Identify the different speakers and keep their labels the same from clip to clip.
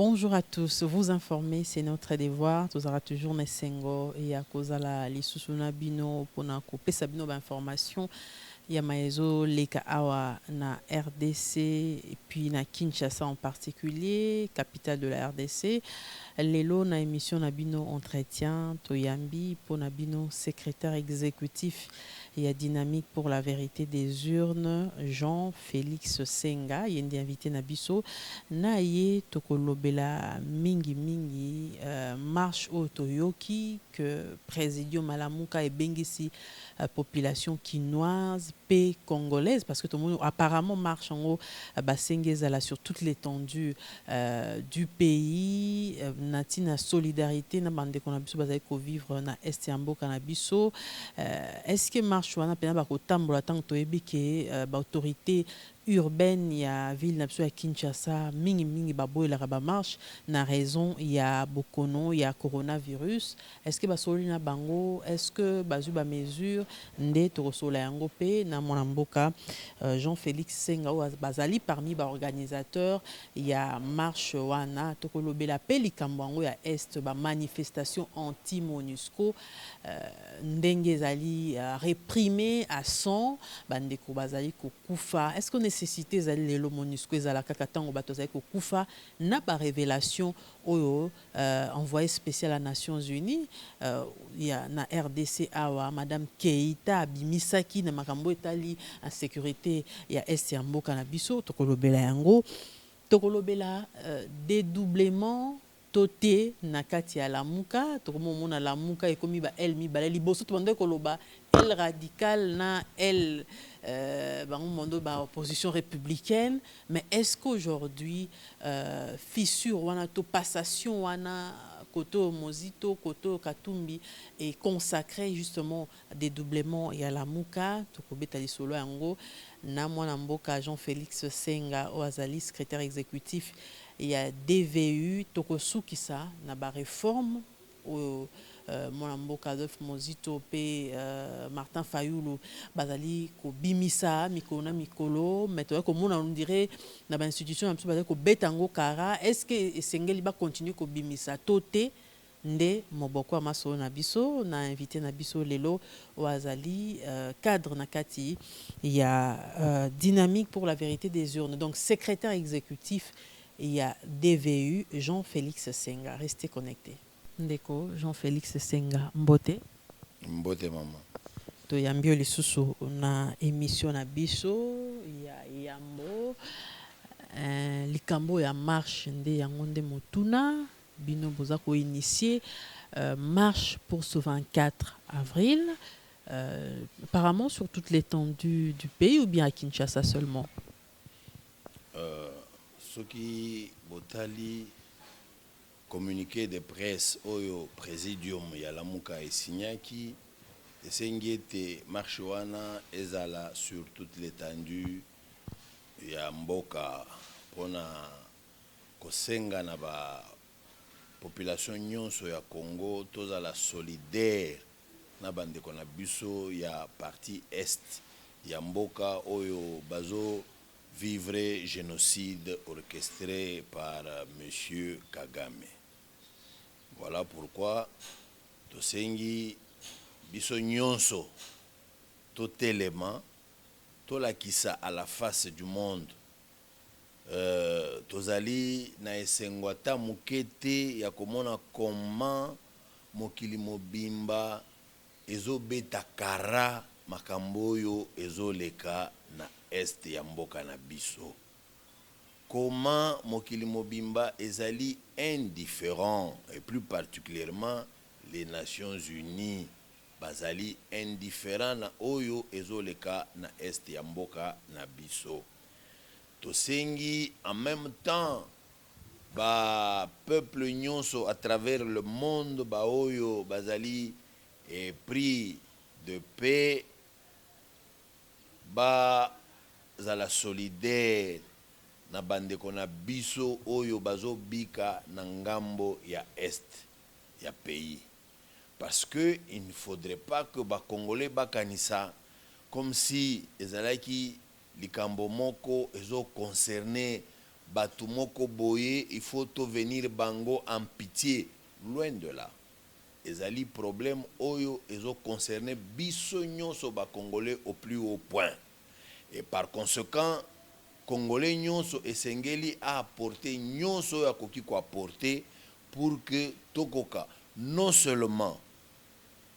Speaker 1: Bonjour à tous. Vous informer, c'est notre devoir. Tous aura toujours Nesengo et à cause de la lisusuna bino pour na couper sabino d'information. Ya maezo leka awa na RDC et puis na Kinshasa en particulier, capitale de la RDC. Lelo na émission na bino entretien Toyambi pour na bino secrétaire exécutif et dynamique pour la vérité des urnes Jean-Félix Senga yendi invité na biso na ye tokolobela mingi mingi marche au Toyoki que présidium Malamuka et bengisi population quinoise paix congolaise parce que tout le monde apparemment marche en haut basengezala sur toute l'étendue du pays nati na solidarité na bande qu'on a biso bazali ko vivre na est ya mboka na biso est-ce que marche wana pena ba ko tambola tant toyebi ke ba autorité urbaine ya ville na biso ya Kinshasa mingi mingi baboyelaka ba marche na raison ya bokono ya coronavirus. Est-ce que basoli na bango, est-ce que bazu ba mesure nde tokosola yango pe na mwana mboka Jean-Félix Senga bazali parmi ba organisateurs ya marche wana tokolobela pe likambo yango ya est ba manifestation anti-MONUSCO ndenge ezali réprimé à 100 bandeko bazali kokufa. Est-ce que nécessité ezali lelo MONUSCO ezala kaka tango bato bazali kokufa na ba révélation oyo envoyé spécial à Nations Unies ya na RDC awa madame Keita abimisaki na makambo etali en sécurité ya est ya mboka na biso tokolobela yango tokolobela dédoublement toté na kati ya Lamuka tokomona Lamuka ekomi ba el mibale liboso to bande koloba el radical na el mondo ba opposition républicaine. Mais est-ce qu'aujourd'hui fissure wana to passation wana Koto Mozito, Koto Katumbi est consacré justement à dédoublement et à la Mouka, Tokobeta Lisolo Yango, Namwana Mboka Jean-Félix Senga, Oazali, secrétaire exécutif, il y a DVU, Tokosukisa, Naba réforme, Mboka Adolphe Mozito, P. Martin Fayoulou, Bazali, Ko Bimisa, Mikona Mikolo, mais comme on dirait, dans l'institution, ko Betango Kara, est-ce que Sengeli va continuer ko Bimisa Toté, Nde, Moboko Amaso Nabiso, na invité Nabiso Lelo, Oazali, cadre Nakati, il y a dynamique pour la vérité des urnes, donc secrétaire exécutif, il y a DVU, Jean-Félix Senga, restez connectés. Ndeko Jean-Félix Senga Mbote
Speaker 2: maman
Speaker 1: to yambio lisusu na émission na biso ya yambo likambo ya marche nde yango nde motuna bino boza ko initier marche pour ce 24 avril apparemment sur toute l'étendue du pays ou bien à Kinshasa seulement
Speaker 2: ce qui botali communiqué de presse oyo présidium ya Lamuka esignaki esengi ete marche wana ezala sur toute l'étendue ya mboka pona kosenga na ba population nyonso ya Congo tozala solidaire na bandeko na biso ya partie est ya mboka oyo bazo vivre génocide orchestré par monsieur Kagame. Voilà pourquoi tosengi biso nyonso totelema tolakisa à la face du monde tozali na esengwa ta mukete ya komona comment mokili mobimba ezobeta kara makambo oyo ezoleka na est ya mboka na biso. Comment mokili mobimba ezali indifférent et plus particulièrement les Nations Unies bazali indifférent na oyo ezoleka na est ya mboka na biso. Tosengi en même temps ba peuple nyonso à travers le monde ba oyo bazali pris de paix ba zala solidaire na bandeko na biso oyo bazobika na ngambo ya est ya pays. Parce que il ne faudrait pas que ba Congolais bakanisa comme si ezalaki likambo moko ezo concerner batu moko boye il faut to venir bango en pitié, loin de là. Ezali problème oyo ezo concerné biso nyonso ba congolais au plus haut point. Et par conséquent congolais nyonso esengeli a apporter nyonso ya koki ko apporter pour que tokoka non seulement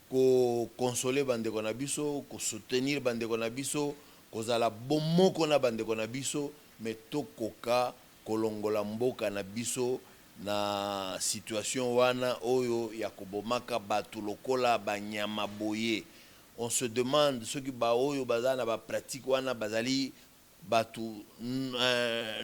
Speaker 2: ko consoler bandeko na biso, ko soutenir bandeko na biso, ko zala bomoko na bandeko na biso, mais tokoka kolongola mboka na biso na situation wana oyo ya kobomaka batu lokola banyama boye. On se demande ceux qui ba oyo bazana ba pratique wana bazali batu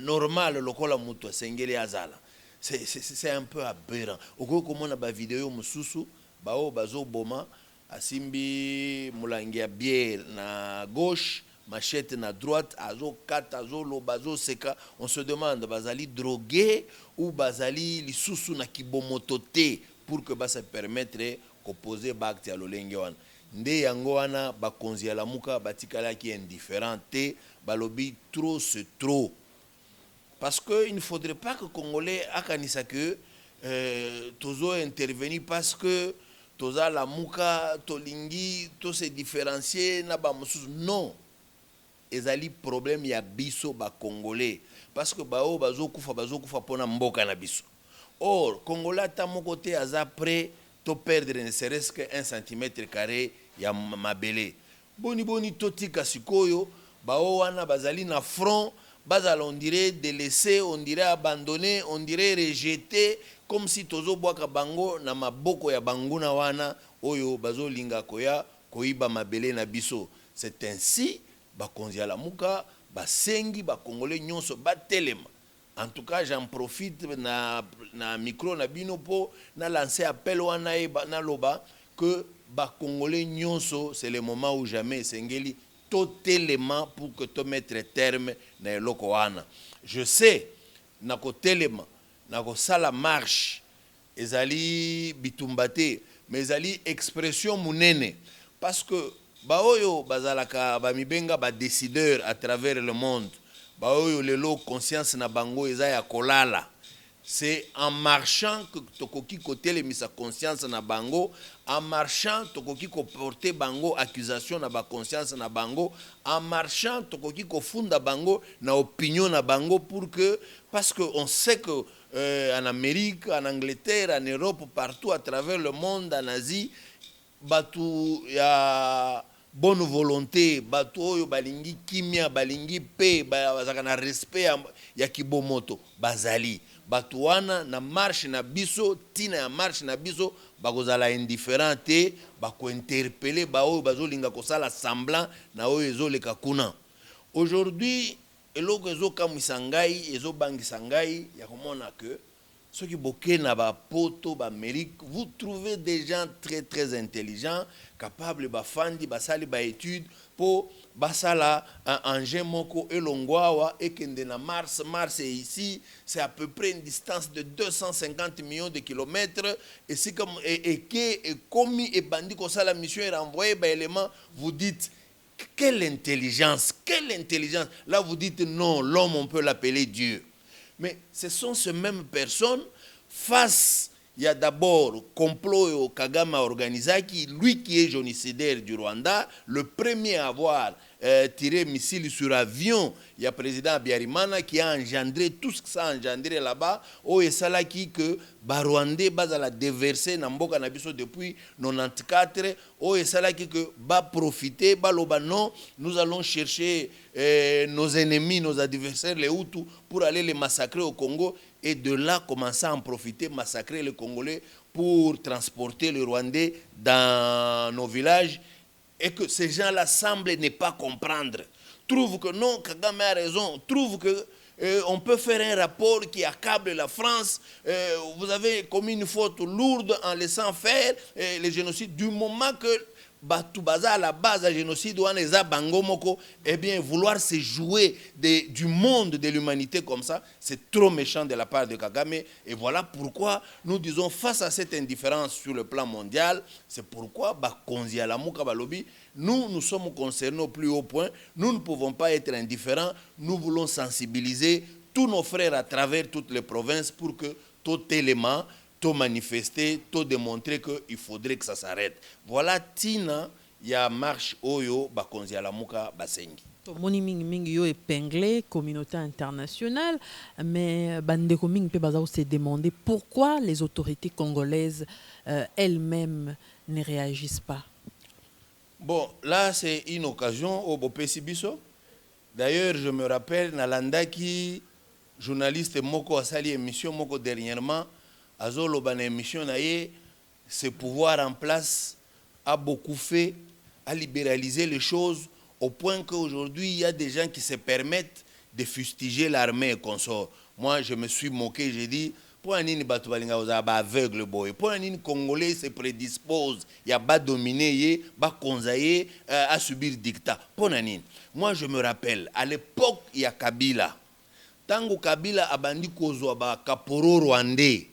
Speaker 2: normal lokola mutu sengeli azala. C'est un peu aberrant. Oko komona ba vidéo mususu bao bazo boma asimbi mulangi ya bière na gauche, machette na droite, azo kata azo lo bazo seka. On se demande bazali drogué ou bazali lisusu na kibomotote pour que ba se permettre koposer bakti ya lolenge wana. Nde yango wana bakonzi ya lamuka batikala ki indifférent te balobi trop c'est trop. Parce qu'il ne faudrait pas que les Congolais akanisa que tozo intervenir parce que toza la muka, tolingi, to se différencier na ba mususu. Non. Ezali problème ya biso ba Congolais. Parce que bao bazo kufa pona mboka na biso. Or, Congolais ta moko te aza prêt to perdre ne serait-ce que 1 cm² ya mabele. Boni totika sikoyo, bao wana bazali na front. Bazal, on dirait délaissé, on dirait abandonné, on dirait rejeté, comme si tozo boaka bango na maboko ya banguna wana oyo bazo linga koya koiba mabele na biso. C'est ainsi bakonzi ya lamuka basengi ba congolais nyonso batelema. En tout cas, j'en profite na micro na bino po na lancer appel wana na loba que ba congolais nyonso c'est le moment où jamais sengeli totalement pour que tu mettes terme na eloko wana. Je sais nako telema nako sala marche ezali bitumbate mais ezali expression munene parce que baoyo bazalaka ba mibenga ba décideur à travers le monde baoyo lelo conscience na bango eza ya kolala. C'est en marchant que tokoki kotel misa conscience na bango, en marchant tokoki ko porter bango accusation na ba conscience na bango, en marchant tokoki ko funda bango na opinion na bango pour que parce que on sait que en Amérique, en Angleterre, en Europe, partout à travers le monde, en Asie, batu ya bonne volonté, batu oyo balingi kimia, balingi pe, bazaka na respect ya kibomoto, bazali. Batuana na marche na biso, tina ya marche na biso, bakozala indifférent te, bako interpeller ba oyo bazolinga kosala semblant na oyo ezoleka kuna. Aujourd'hui, eloko ezokamwisa ngai, ezobangisa ngai ya komona que ceux qui boké na ba poto ba Amérique, vous trouvez des gens très intelligents, capables ba fandi, ba sali ba études pour basala un engin moko elongwawa et kende na Mars est ici, c'est à peu près une distance de 250 millions de kilomètres et c'est comme et commis et bandi ko sala mission est renvoyé ba élément, vous dites quelle intelligence, là vous dites non, l'homme on peut l'appeler Dieu. Mais ce sont ces mêmes personnes, face, il y a d'abord complot au Kagame Organizaki, lui qui est génocidaire du Rwanda, le premier à avoir tiré missile sur avion, il y a le président Abiyarimana qui a engendré tout ce que ça a engendré là-bas, au Esalaki que Rwandais a déversé dans Mboka Nabiso depuis 94, au Esalaki que va profiter, non, nous allons chercher nos ennemis, nos adversaires, les Hutus, pour aller les massacrer au Congo, et de là commencer à en profiter, massacrer les Congolais pour transporter les Rwandais dans nos villages, et que ces gens-là semblent ne pas comprendre. Trouvent que non, Kagame a raison, trouvent que on peut faire un rapport qui accable la France. Vous avez commis une faute lourde en laissant faire les génocides. Du moment que Batoubaza à la base du génocide, eh bien, vouloir se jouer du monde de l'humanité comme ça, c'est trop méchant de la part de Kagame. Et voilà pourquoi nous disons, face à cette indifférence sur le plan mondial, c'est pourquoi nous sommes concernés au plus haut point. Nous ne pouvons pas être indifférents. Nous voulons sensibiliser tous nos frères à travers toutes les provinces pour que tout élément, tout manifester, tout démontrer qu'il faudrait que ça s'arrête. Voilà Tina, il y a marche Oyo, Bakonzi Alamuka, Basengi.
Speaker 1: Moni mingi mingi yo épinglé communauté internationale, mais bandeko mingi pe baza se demander pourquoi les autorités congolaises elles-mêmes ne réagissent pas.
Speaker 2: Bon, là c'est une occasion au Bopesi Biso. D'ailleurs, je me rappelle Nalandaki, journaliste moko asali émission moko dernièrement, azolo ban émission naie, ce pouvoir en place a beaucoup fait à libéraliser les choses au point qu'aujourd'hui, il y a des gens qui se permettent de fustiger l'armée et consorts. Moi, je me suis moqué, j'ai dit, pour un nini batubalinga oza ba aveugle boy, pour un nini congolais se prédispose, il y a ba dominé, ba konzaye à subir dictat. Pour un nini. Moi, je me rappelle, à l'époque, il y a Kabila. Tango Kabila a bandi kozwa ba kaporo rwandais.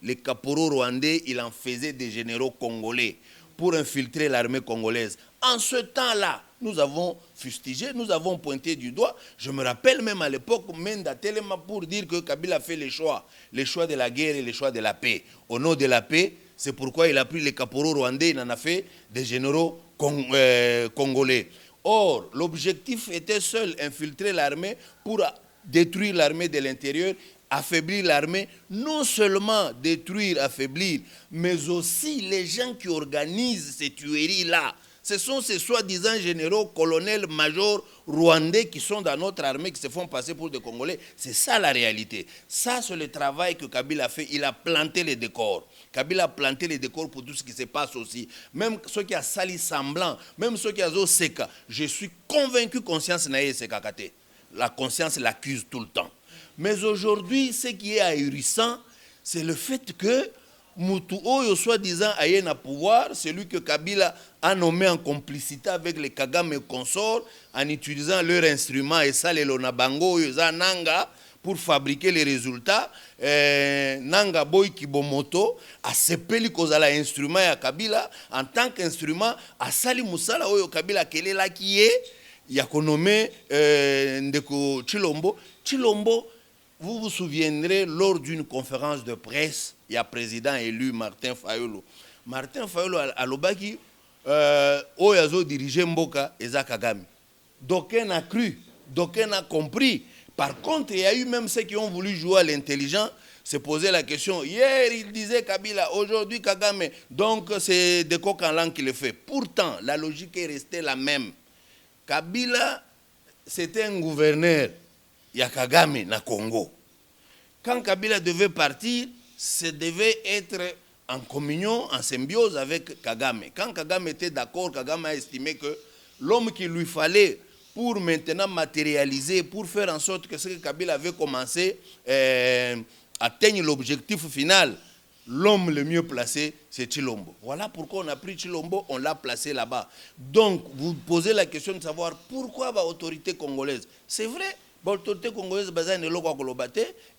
Speaker 2: Les caporaux rwandais, il en faisait des généraux congolais pour infiltrer l'armée congolaise. En ce temps-là, nous avons fustigé, nous avons pointé du doigt. Je me rappelle même à l'époque, Menda Telema pour dire que Kabila a fait les choix de la guerre et les choix de la paix. Au nom de la paix, c'est pourquoi il a pris les caporaux rwandais, il en a fait des généraux congolais. Or, l'objectif était seul, infiltrer l'armée pour détruire l'armée de l'intérieur, affaiblir l'armée, non seulement détruire, affaiblir, mais aussi les gens qui organisent ces tueries-là. Ce sont ces soi-disant généraux, colonels, majors rwandais qui sont dans notre armée, qui se font passer pour des Congolais. C'est ça la réalité. Ça, c'est le travail que Kabila a fait. Il a planté les décors. Kabila a planté les décors pour tout ce qui se passe aussi. Même ceux qui ont sali semblant, même ceux qui ont seka. Je suis convaincu que conscience n'a seka kate. La conscience l'accuse tout le temps. Mais aujourd'hui, ce qui est ahurissant, c'est le fait que Moutou Oyo, soi-disant, a un pouvoir, celui que Kabila a nommé en complicité avec les Kagame et consorts, en utilisant leurs instruments, et ça, les Lonabango, Nanga, pour fabriquer les résultats. Nanga Boy Kibomoto a sepeli kozala instrument ya Kabila, en tant qu'instrument, a sali Moussala Oyo Kabila, kele la qui est, il a nommé Ndeko Chilombo. Chilombo, vous vous souviendrez, lors d'une conférence de presse, il y a président élu Martin Fayulu. Martin Fayulu a l'obaki, Oyazo dirigé Mboka et Kagame. D'aucuns a cru, d'aucuns a compris. Par contre, il y a eu même ceux qui ont voulu jouer à l'intelligent, se poser la question. Hier, il disait Kabila, aujourd'hui Kagame. Donc, c'est de coq en langue qui le fait. Pourtant, la logique est restée la même. Kabila, c'était un gouverneur. Il y a Kagame na Congo. Quand Kabila devait partir, ça devait être en communion, en symbiose avec Kagame. Quand Kagame était d'accord, Kagame a estimé que l'homme qu'il lui fallait pour maintenant matérialiser, pour faire en sorte que ce que Kabila avait commencé atteigne l'objectif final, l'homme le mieux placé, c'est Chilombo. Voilà pourquoi on a pris Chilombo, on l'a placé là-bas. Donc, vous posez la question de savoir pourquoi l'autorité congolaise. C'est vrai, l'autorité congolaise,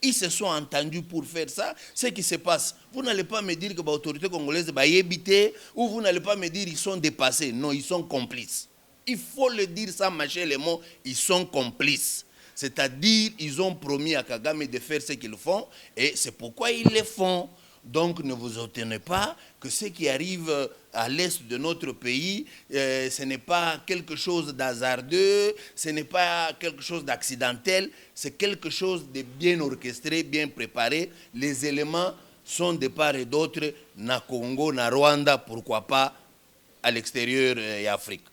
Speaker 2: ils se sont entendus pour faire ça. Ce qui se passe, vous n'allez pas me dire que l'autorité congolaise va y habiter, ou vous n'allez pas me dire qu'ils sont dépassés. Non, ils sont complices. Il faut le dire sans mâcher les mots, ils sont complices. C'est-à-dire, ils ont promis à Kagame de faire ce qu'ils font, et c'est pourquoi ils le font. Donc, ne vous étonnez pas que ce qui arrive à l'est de notre pays, ce n'est pas quelque chose d'hasardeux, ce n'est pas quelque chose d'accidentel, c'est quelque chose de bien orchestré, bien préparé. Les éléments sont de part et d'autre, na Congo, na Rwanda, pourquoi pas à l'extérieur et Afrique.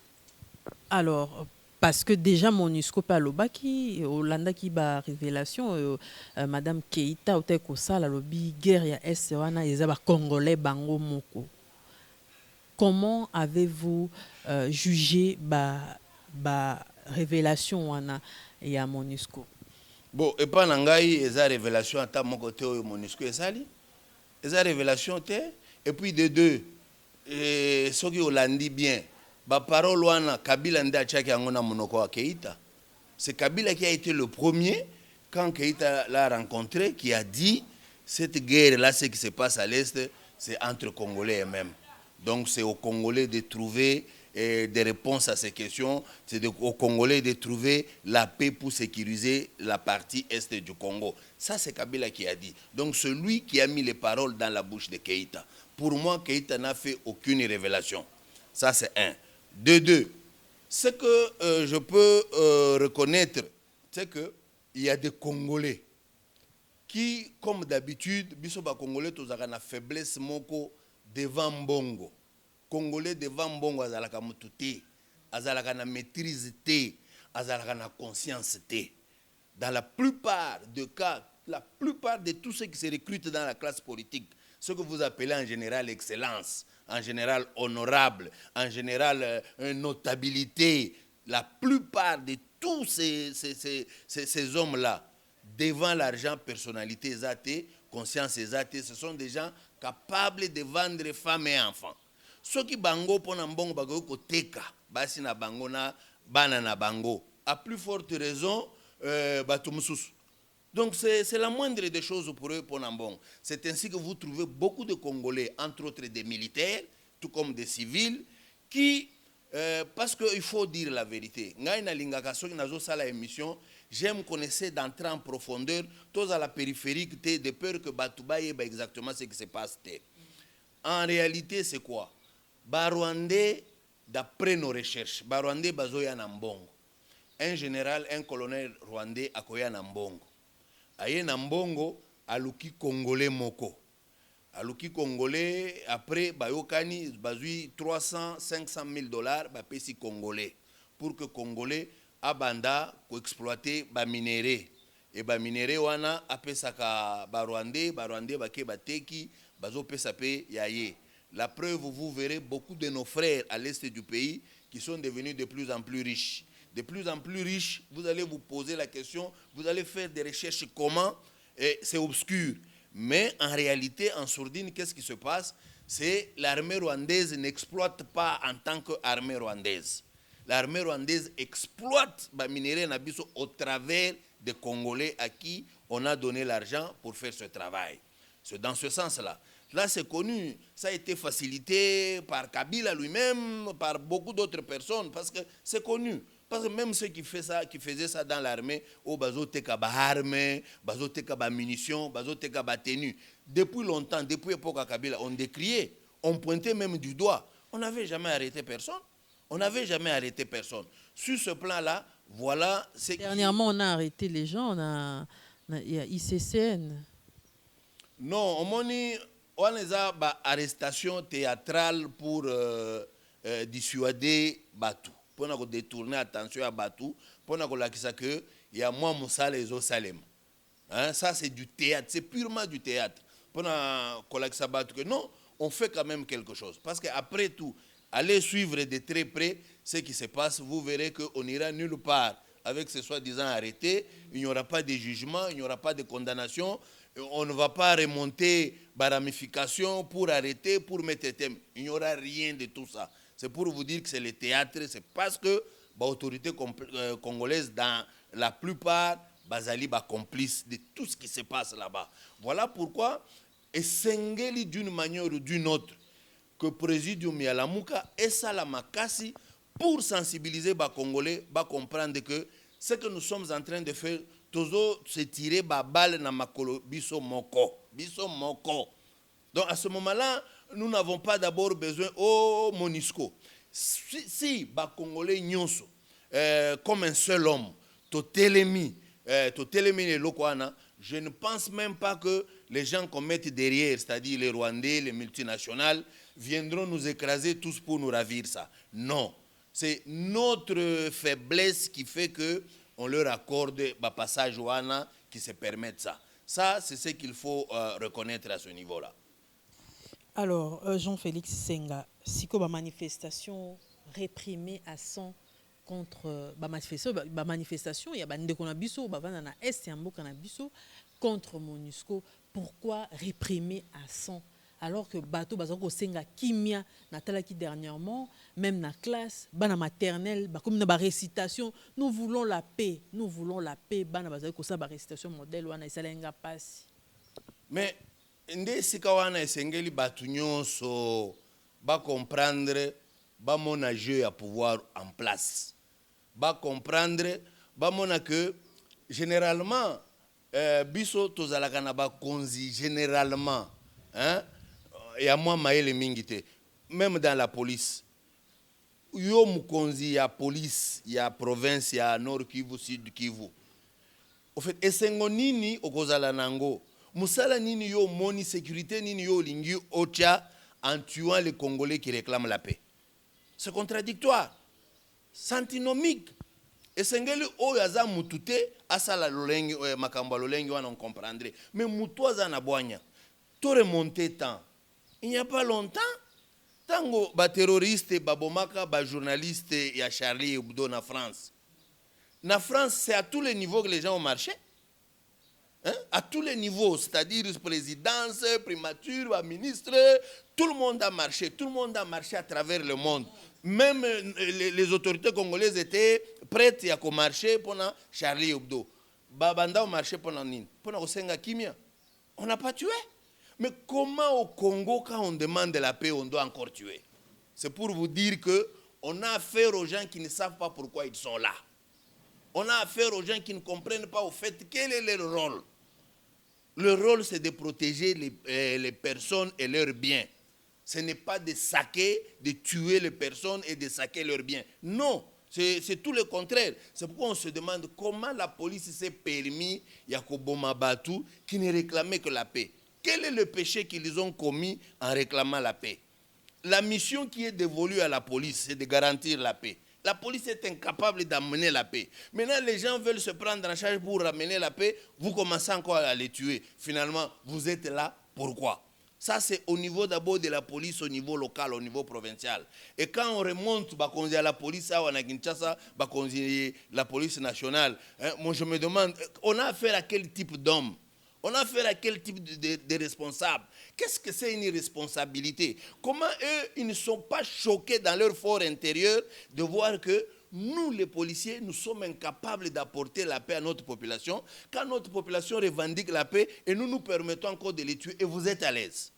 Speaker 1: Alors, parce que déjà MONUSCO paloba qui Olanda qui ba révélation madame Keita ote ko sala lobi guerre ya est wana ezaba congolais bango moko. Comment avez-vous jugé ba révélation wana ya MONUSCO?
Speaker 2: Bon, et pas nangai eza révélation ata moko te oyo MONUSCO ezali. Eza révélation te et puis de deux soki olandi bien. Ba parole wana Kabila nda chaki angona monoko wa Keita. C'est Kabila qui a été le premier quand Keita l'a rencontré qui a dit cette guerre là, ce qui se passe à l'est, c'est entre Congolais eux-mêmes. Donc c'est aux Congolais de trouver des réponses à ces questions. C'est aux Congolais de trouver la paix pour sécuriser la partie est du Congo. Ça, c'est Kabila qui a dit. Donc, celui qui a mis les paroles dans la bouche de Keïta. Pour moi, Keïta n'a fait aucune révélation. Ça, c'est un. De deux, ce que je peux reconnaître, c'est qu'il y a des Congolais qui, comme d'habitude, biso ba Congolais, tous ont une faiblesse moko devant Mbongo. Congolais devant Mbongo, azalaka mututé, azalaka na maîtrise té, azalaka na conscience té. Dans la plupart des cas, la plupart de tous ceux qui se recrutent dans la classe politique, ce que vous appelez en général excellence, en général honorable, en général notabilité, la plupart de tous ces hommes-là, devant l'argent, personnalité, conscience, ce sont des gens capables de vendre femmes et enfants. Ceux qui bango pona mbongo bago koteka, basi na bango na bana na bango, à plus forte raison, batumsusu. Donc c'est la moindre des choses pour eux pour Nambong. C'est ainsi que vous trouvez beaucoup de Congolais, entre autres des militaires, tout comme des civils, qui, parce qu'il faut dire la vérité, j'aime connaître d'entrer en profondeur, tous à la périphérie, de peur que Batouba ait exactement ce qui se passe. En réalité, c'est quoi? Barwandais, d'après nos recherches, Barwandais bazoya Nambongo. Un général, un colonel rwandais akoya Nambongo. Aye Nambongo, aluki Congolais moko. Aluki Congolais, après, bayokani, bazui 300, 500 000 $, bapesi Congolais. Pour que Congolais abanda ko exploiter ba minéré. Et ba minéré wana apesaka Barwandais, Barwandais bake bateki, bazo pesa pe yaye. La preuve, vous verrez beaucoup de nos frères à l'est du pays qui sont devenus de plus en plus riches. De plus en plus riches, vous allez vous poser la question, vous allez faire des recherches comment, et c'est obscur. Mais en réalité, en sourdine, qu'est-ce qui se passe? C'est l'armée rwandaise n'exploite pas en tant qu'armée rwandaise. L'armée rwandaise exploite les minéraux Nabiso au travers des Congolais à qui on a donné l'argent pour faire ce travail. C'est dans ce sens-là. Là, c'est connu. Ça a été facilité par Kabila lui-même, par beaucoup d'autres personnes, parce que c'est connu. Parce que même ceux qui faisaient ça dans l'armée, au bazoteka ba armes, bazoteka ba munitions, bazoteka ba tenue. Depuis longtemps, depuis l'époque à Kabila, on décriait, on pointait même du doigt. On n'avait jamais arrêté personne. On n'avait jamais arrêté personne. Sur ce plan-là, voilà.
Speaker 1: Dernièrement, on a arrêté les gens. Il y a ICCN.
Speaker 2: Non, on a une arrestation théâtrale pour dissuader Batou. Pour détourner l'attention à Batou. Pour que il y a moins Moussal et Zosalem. Ça, c'est du théâtre. C'est purement du théâtre. Pour que Batou. Non, on fait quand même quelque chose. Parce qu'après tout, allez suivre de très près ce qui se passe. Vous verrez qu'on n'ira nulle part avec ce soi-disant arrêté. Il n'y aura pas de jugement, il n'y aura pas de condamnation. On ne va pas remonter la ramification pour arrêter, pour mettre thème. Il n'y aura rien de tout ça. C'est pour vous dire que c'est le théâtre. C'est parce que l'autorité congolaise, dans la plupart, bazali ba complice de tout ce qui se passe là-bas. Voilà pourquoi, et Sengeli d'une manière ou d'une autre, que Présidium Yalamuka et Salamakasi, pour sensibiliser les Congolais, comprendre que ce que nous sommes en train de faire, toujours se tirer ba balle na makolo biso moko. Donc à ce moment-là, nous n'avons pas d'abord besoin au MONUSCO. Si ba Congolais nyonso comme un seul homme, totelemi le lokwana, je ne pense même pas que les gens qu'on mette derrière, c'est-à-dire les Rwandais, les multinationales, viendront nous écraser tous pour nous ravir ça. Non. C'est notre faiblesse qui fait que on leur accorde un passage ouana qui se permettent ça. Ça, c'est ce qu'il faut reconnaître à ce niveau-là.
Speaker 1: Alors, Jean-Félix Senga, si la manifestation réprimée à 100 contre la manifestation, il y a des gens qui ont contre MONUSCO, pourquoi réprimer à 100 alors que bateau bazako senga kimia natala qui dernièrement même na classe bana maternelle comme na récitation nous voulons la paix bana bazako ça ba récitation modèle wana isalenga passe
Speaker 2: mais ndé sika wana esengeli batu nyonso ba comprendre ba mona jeu à pouvoir en place. Ba comprendre, ba mona que généralement biso tozalaka na ba konzi généralement, hein, et à moi maele mingite, même dans la police. Yo mukonzi ya police ya province ya Nord Kivu, Sud Kivu. Au fait, esengo nini okozala nango? Musala nini yo moni sécurité nini yo lingi ocha en tuant les Congolais qui réclament la paix? C'est contradictoire, c'est antinomique. Esengeli oyo aza mutute asala lolengi makamba lolengi wana on comprendre. Mais mutu aza na bwanya. To remonter temps. Il n'y a pas longtemps, tango ba terroriste babomaka ba journaliste ya Charlie Hebdo na France. Na France, c'est à tous les niveaux que les gens ont marché. Hein? À tous les niveaux, c'est-à-dire présidence, primature, ministre, tout le monde a marché. Tout le monde a marché à travers le monde. Même les autorités congolaises étaient prêtes à marcher pendant Charlie Hebdo. Babanda a marché pendant Nine. Pendant Osenga Kimia. On n'a pas tué. Mais comment au Congo, quand on demande de la paix, on doit encore tuer? C'est pour vous dire qu'on a affaire aux gens qui ne savent pas pourquoi ils sont là. On a affaire aux gens qui ne comprennent pas au fait quel est leur rôle. Le rôle, c'est de protéger les personnes et leurs biens. Ce n'est pas de saquer, de tuer les personnes et de saquer leurs biens. Non, c'est tout le contraire. C'est pourquoi on se demande comment la police s'est permis, Yakoboma Batu, qui ne réclamait que la paix. Quel est le péché qu'ils ont commis en réclamant la paix? La mission qui est dévolue à la police, c'est de garantir la paix. La police est incapable d'amener la paix. Maintenant, les gens veulent se prendre en charge pour ramener la paix. Vous commencez encore à les tuer. Finalement, vous êtes là. Pourquoi? Ça, c'est au niveau d'abord de la police, au niveau local, au niveau provincial. Et quand on remonte à la police, à Kinshasa, la police nationale, hein, moi je me demande, on a affaire à quel type d'homme? On a affaire à quel type de responsable? Qu'est-ce que c'est une irresponsabilité? Comment eux, ils ne sont pas choqués dans leur fort intérieur de voir que nous, les policiers, nous sommes incapables d'apporter la paix à notre population, quand notre population revendique la paix et nous nous permettons encore de les tuer et vous êtes à l'aise.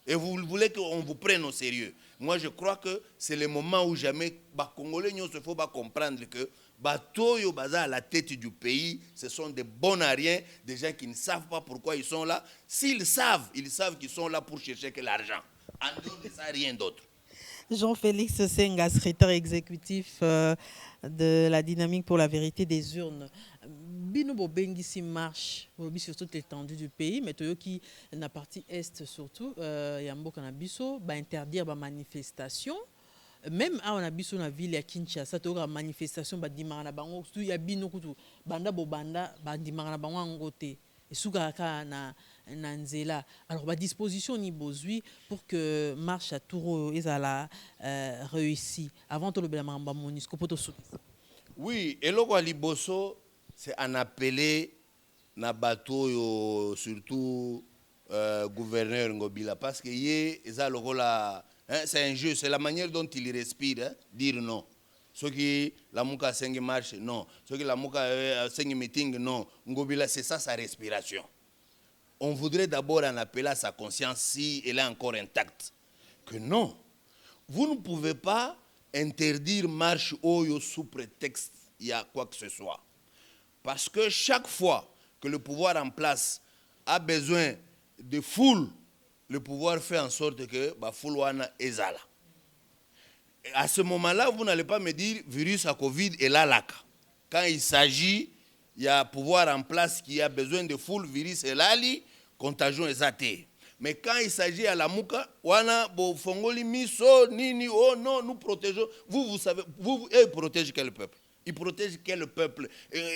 Speaker 2: Et vous voulez qu'on vous prenne au sérieux. Moi, je crois que c'est le moment où jamais, les Congolais, il faut comprendre que Batoyo Baza à la tête du pays, ce sont des bons à rien, des gens qui ne savent pas pourquoi ils sont là. S'ils savent, ils savent qu'ils sont là pour chercher que l'argent. En dehors de ça, rien d'autre.
Speaker 1: Jean-Félix Senga, secrétaire exécutif de la dynamique pour la vérité des urnes. Bino Bobengisi marche sur toute l'étendue du pays, mais qui dans la partie est surtout, Yambo Kanabiso, va interdire la manifestation. Même à Onabiso na ville ya Kinshasa, tu as manifestation ba dimana bango, tu ya bino kutu banda bobanda ba dimana bango ngote. Et soukaka na nzela. Alors ba disposition ni bozui pour que marche à tour ezala réussi. Avant tout le bela mamba monisco poto sou.
Speaker 2: Oui, et loko liboso c'est un appelé na bateau surtout gouverneur Ngobila parce que yé eza lokola. Hein, c'est un jeu, c'est la manière dont il respire, hein, dire non. Ceux qui la mouka sengi marche, non. Ceux qui la mouka sengi meeting, non. Ngobila, c'est ça sa respiration. On voudrait d'abord en appeler à sa conscience si elle est encore intacte. Que non, vous ne pouvez pas interdire marche oyo sous prétexte il y a quoi que ce soit. Parce que chaque fois que le pouvoir en place a besoin de foule, le pouvoir fait en sorte que Bafoulwana est là. À ce moment-là, vous n'allez pas me dire virus à Covid est là. Quand il s'agit, il y a un pouvoir en place qui a besoin de foule, virus est là, contagion est athée. Mais quand il s'agit à la mouka, wana bo fongoli miso nini oh non nous protégeons. Vous savez, ils protègent quel peuple? Ils protègent quel peuple?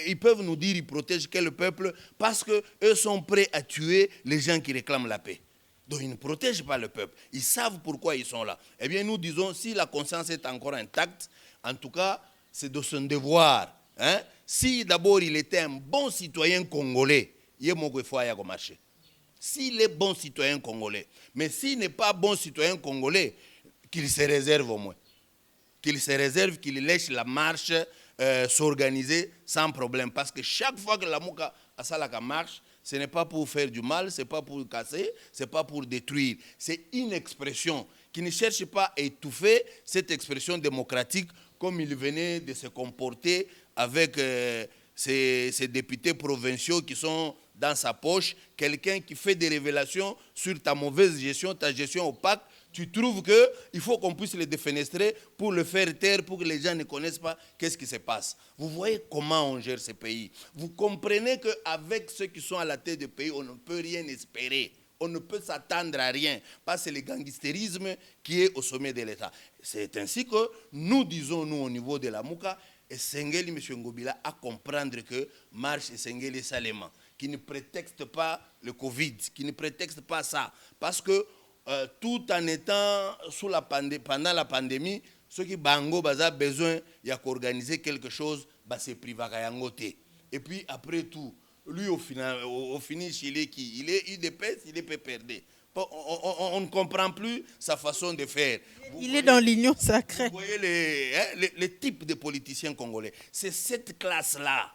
Speaker 2: Ils peuvent nous dire ils protègent quel peuple parce que eux sont prêts à tuer les gens qui réclament la paix. Donc ils ne protègent pas le peuple. Ils savent pourquoi ils sont là. Eh bien nous disons, si la conscience est encore intacte, en tout cas, c'est de son devoir. Hein? Si d'abord il était un bon citoyen congolais, il faut marcher. S'il est bon citoyen congolais, mais s'il n'est pas bon citoyen congolais, qu'il se réserve au moins. Qu'il se réserve, qu'il laisse la marche s'organiser sans problème. Parce que chaque fois que la mouka a la marche, ce n'est pas pour faire du mal, ce n'est pas pour casser, ce n'est pas pour détruire. C'est une expression qui ne cherche pas à étouffer cette expression démocratique comme il venait de se comporter avec ces députés provinciaux qui sont dans sa poche, quelqu'un qui fait des révélations sur ta mauvaise gestion, ta gestion opaque. Tu trouves qu'il faut qu'on puisse le défenestrer pour le faire taire, pour que les gens ne connaissent pas qu'est-ce qui se passe. Vous voyez comment on gère ce pays. Vous comprenez qu'avec ceux qui sont à la tête du pays, on ne peut rien espérer. On ne peut s'attendre à rien. Parce que c'est le gangstérisme qui est au sommet de l'État. C'est ainsi que nous disons, nous, au niveau de la Mouka, et Sengeli, M. Ngobila, à comprendre que marche et Sengeli Salema, qui ne prétexte pas le Covid, qui ne prétexte pas ça. Parce que tout en étant pendant la pandémie, ceux qui bango ont besoin d'organiser quelque chose, c'est privé. Et puis après tout, lui au finish, il est qui? Il est UDPS, il est PPRD. On ne comprend plus sa façon de faire.
Speaker 1: Il est dans l'union sacrée.
Speaker 2: Vous voyez les types de politiciens congolais. C'est cette classe-là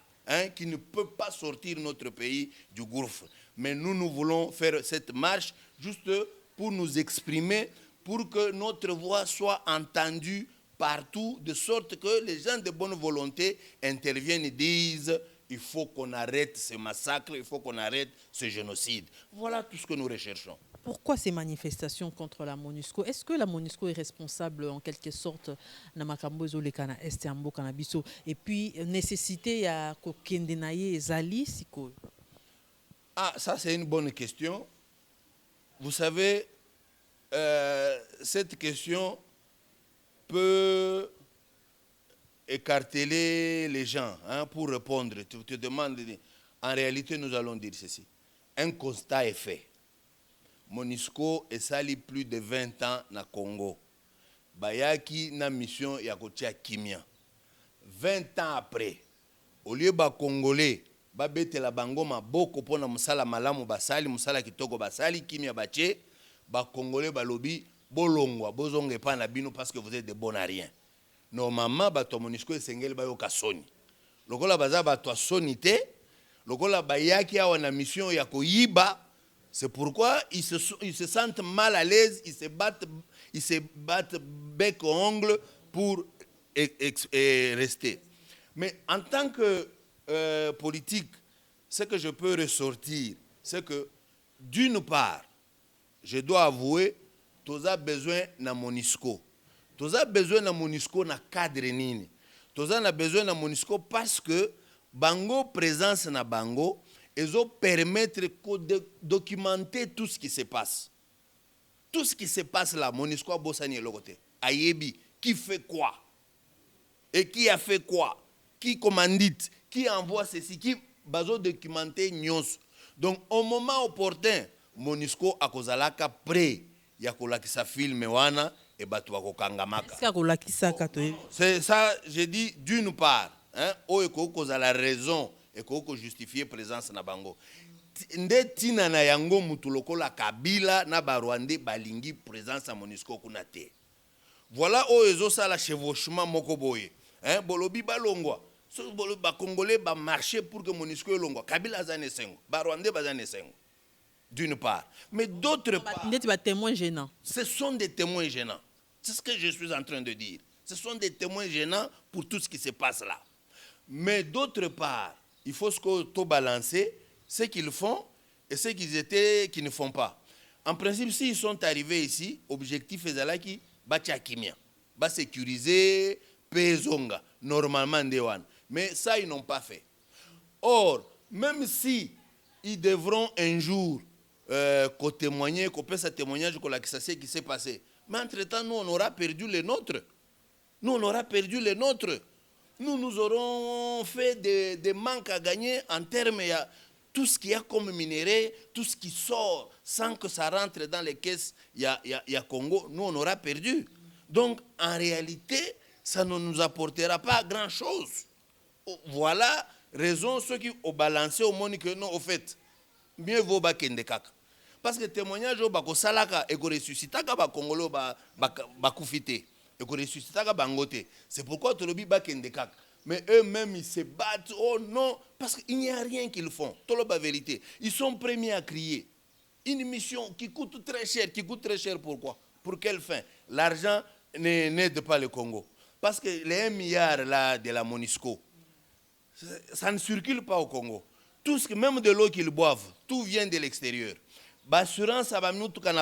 Speaker 2: qui ne peut pas sortir notre pays du gouffre. Mais nous voulons faire cette marche juste pour nous exprimer, pour que notre voix soit entendue partout, de sorte que les gens de bonne volonté interviennent et disent il faut qu'on arrête ce massacre, il faut qu'on arrête ce génocide. Voilà tout ce que nous recherchons.
Speaker 1: Pourquoi ces manifestations contre la MONUSCO? Est-ce que la MONUSCO est responsable en quelque sorte na makambo ezolekana est ya mboka na biso? Et puis nécessité ya kokende na ye ezali siko?
Speaker 2: Ah, ça c'est une bonne question. Vous savez, cette question peut écarteler les gens pour répondre. Tu te demandes, en réalité, nous allons dire ceci. Un constat est fait. MONUSCO est sali plus de 20 ans na Congo. Bayaki na mission ya kotia kimia. 20 ans après, au lieu ba Congolais, ba betela bango maboko pona musala malamu basali, musala kitoko basali, kimia bache, ba Congolais balobi bolongwa, bozonge pa na bino parce que vous êtes de bon à rien. Normalement, ba to MONUSCO esengeli ba yoka soni. Lokola baza ba to soni te, lokola bayaki awa na mission ya koyiba. C'est pourquoi ils se sentent mal à l'aise, ils se battent bec au ongle pour rester. Mais en tant que politique, ce que je peux ressortir, c'est que d'une part, je dois avouer, tu as besoin de MONUSCO. Tu as besoin de MONUSCO dans le cadre nini. Tu as besoin de MONUSCO parce que bango présence na bango, ils ont permettre de documenter tout ce qui se passe. Tout ce qui se passe là, MONUSCO a bossani logote. Ayebi, qui fait quoi? Et qui a fait quoi? Qui commandite? Qui envoie ceci? Qui bazo documenter nyons? Donc, au moment opportun, MONUSCO a kozalaka prêt ya kolakisa film wana et batu wa kokangamaka. C'est ça, j'ai dit d'une part, o eko kozala raison et qu'on justifie présence na bango. Nde tina na yango mutu lokola Kabila na ba Rwandais balingi présence à MONUSCO kuna te. Voilà o ezo sala chevauchement moko boye. Bolobi balongwa. So bolobi ba Congolais ba marcher pour que MONUSCO elongwa. Kabila zane sengo, ba Rwandais bazane sengo. D'une part, mais d'autre part,
Speaker 1: témoins gênants.
Speaker 2: Ce sont des témoins gênants. C'est ce que je suis en train de dire. Ce sont des témoins gênants pour tout ce qui se passe là. Mais d'autre part, il faut tout balancer ce qu'ils font et ce qu'ils ne font pas. En principe, s'ils sont arrivés ici, objectif est là qui batia kimia, ba sécuriser pezonga normalement dewan. Mais ça ils n'ont pas fait. Or, même si ils devront un jour témoigner, qu'on peut témoignage ce qui s'est passé, mais entre-temps nous on aura perdu les nôtres. Nous on aura perdu les nôtres. Nous aurons fait des manques à gagner en termes de tout ce qu'il y a comme minerai, tout ce qui sort sans que ça rentre dans les caisses, il y a Congo, nous on aura perdu. Donc en réalité, ça ne nous apportera pas grand-chose. Voilà raison ceux qui ont balancé au monde que non, au fait, mieux vaut bakende kaka. Parce que témoignage au bako salaka et ko ressuscitaka ba Congolo ba kufite. C'est pourquoi tu le dis bakende kaka. mais eux-mêmes, ils se battent. Oh non, parce qu'il n'y a rien qu'ils font. Tout la vérité. Ils sont premiers à crier. Une mission qui coûte très cher. Qui coûte très cher pourquoi? Pour quelle fin? L'argent n'aide pas le Congo. Parce que les 1 milliard là, de la MONUSCO, ça ne circule pas au Congo. Tout ce que, même de l'eau qu'ils boivent, tout vient de l'extérieur. L'assurance à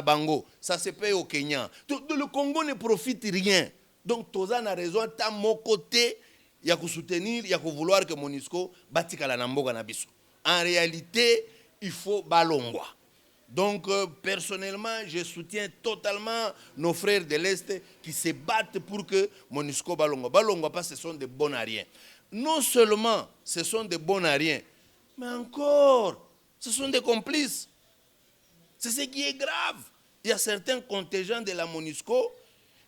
Speaker 2: Bango, ça se paye au Kenya. Le Congo ne profite rien. Donc, Tozan a raison, à mon côté, il y a que soutenir, il y a que vouloir que MONUSCO bâti la Namboga Nabiso. En réalité, il faut Balongwa. Donc, personnellement, je soutiens totalement nos frères de l'Est qui se battent pour que MONUSCO Balongwa. Balongwa, parce que ce sont des bonariens. Non seulement ce sont des bonariens, mais encore, ce sont des complices. C'est ce qui est grave. Il y a certains contingents de la MONUSCO,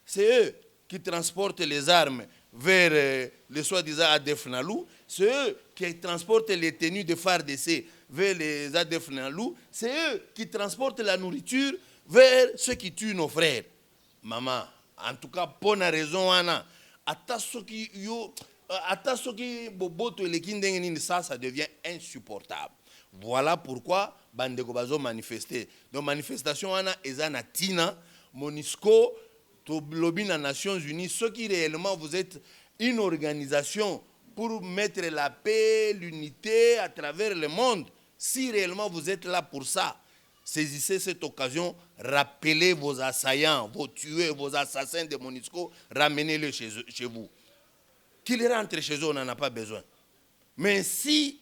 Speaker 2: c'est eux qui transportent les armes vers les soi-disant ADF Nalou, c'est eux qui transportent les tenues de FARDC vers les ADF Nalou, c'est eux qui transportent la nourriture vers ceux qui tuent nos frères. Maman, en tout cas, pour une raison, Anna, ça devient insupportable. Voilà pourquoi Bandeko Bazo manifesté. Donc manifestation Anna Ezana Tina, MONUSCO, lobby des Nations Unies, ceux qui réellement vous êtes une organisation pour mettre la paix, l'unité à travers le monde. Si réellement vous êtes là pour ça, saisissez cette occasion, rappelez vos assaillants, vos tueurs, vos assassins de MONUSCO, ramenez-les chez vous. Qu'ils rentrent chez eux, on n'en a pas besoin. Mais si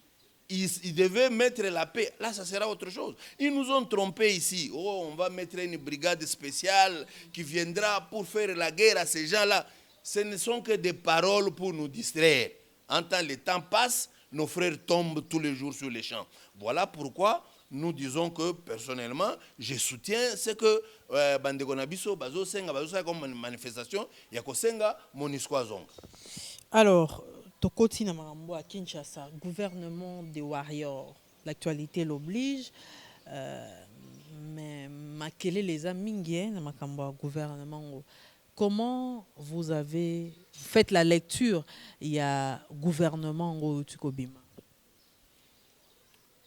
Speaker 2: ils devaient mettre la paix, là, ça sera autre chose. Ils nous ont trompés ici. Oh, on va mettre une brigade spéciale qui viendra pour faire la guerre à ces gens-là. Ce ne sont que des paroles pour nous distraire. En tant que le temps passe, nos frères tombent tous les jours sur les champs. Voilà pourquoi nous disons que, personnellement, je soutiens ce que Bandeko Nabiso, Bazo Senga, Bazo Senga comme manifestation, Yako Senga, MONUSCO Zonga.
Speaker 1: Alors, Tokoti Namarambo à Kinshasa, gouvernement des warriors, l'actualité l'oblige, mais Makele les amis, Namakambo gouvernement. Comment vous avez fait la lecture? Il y a gouvernement au Tukobima.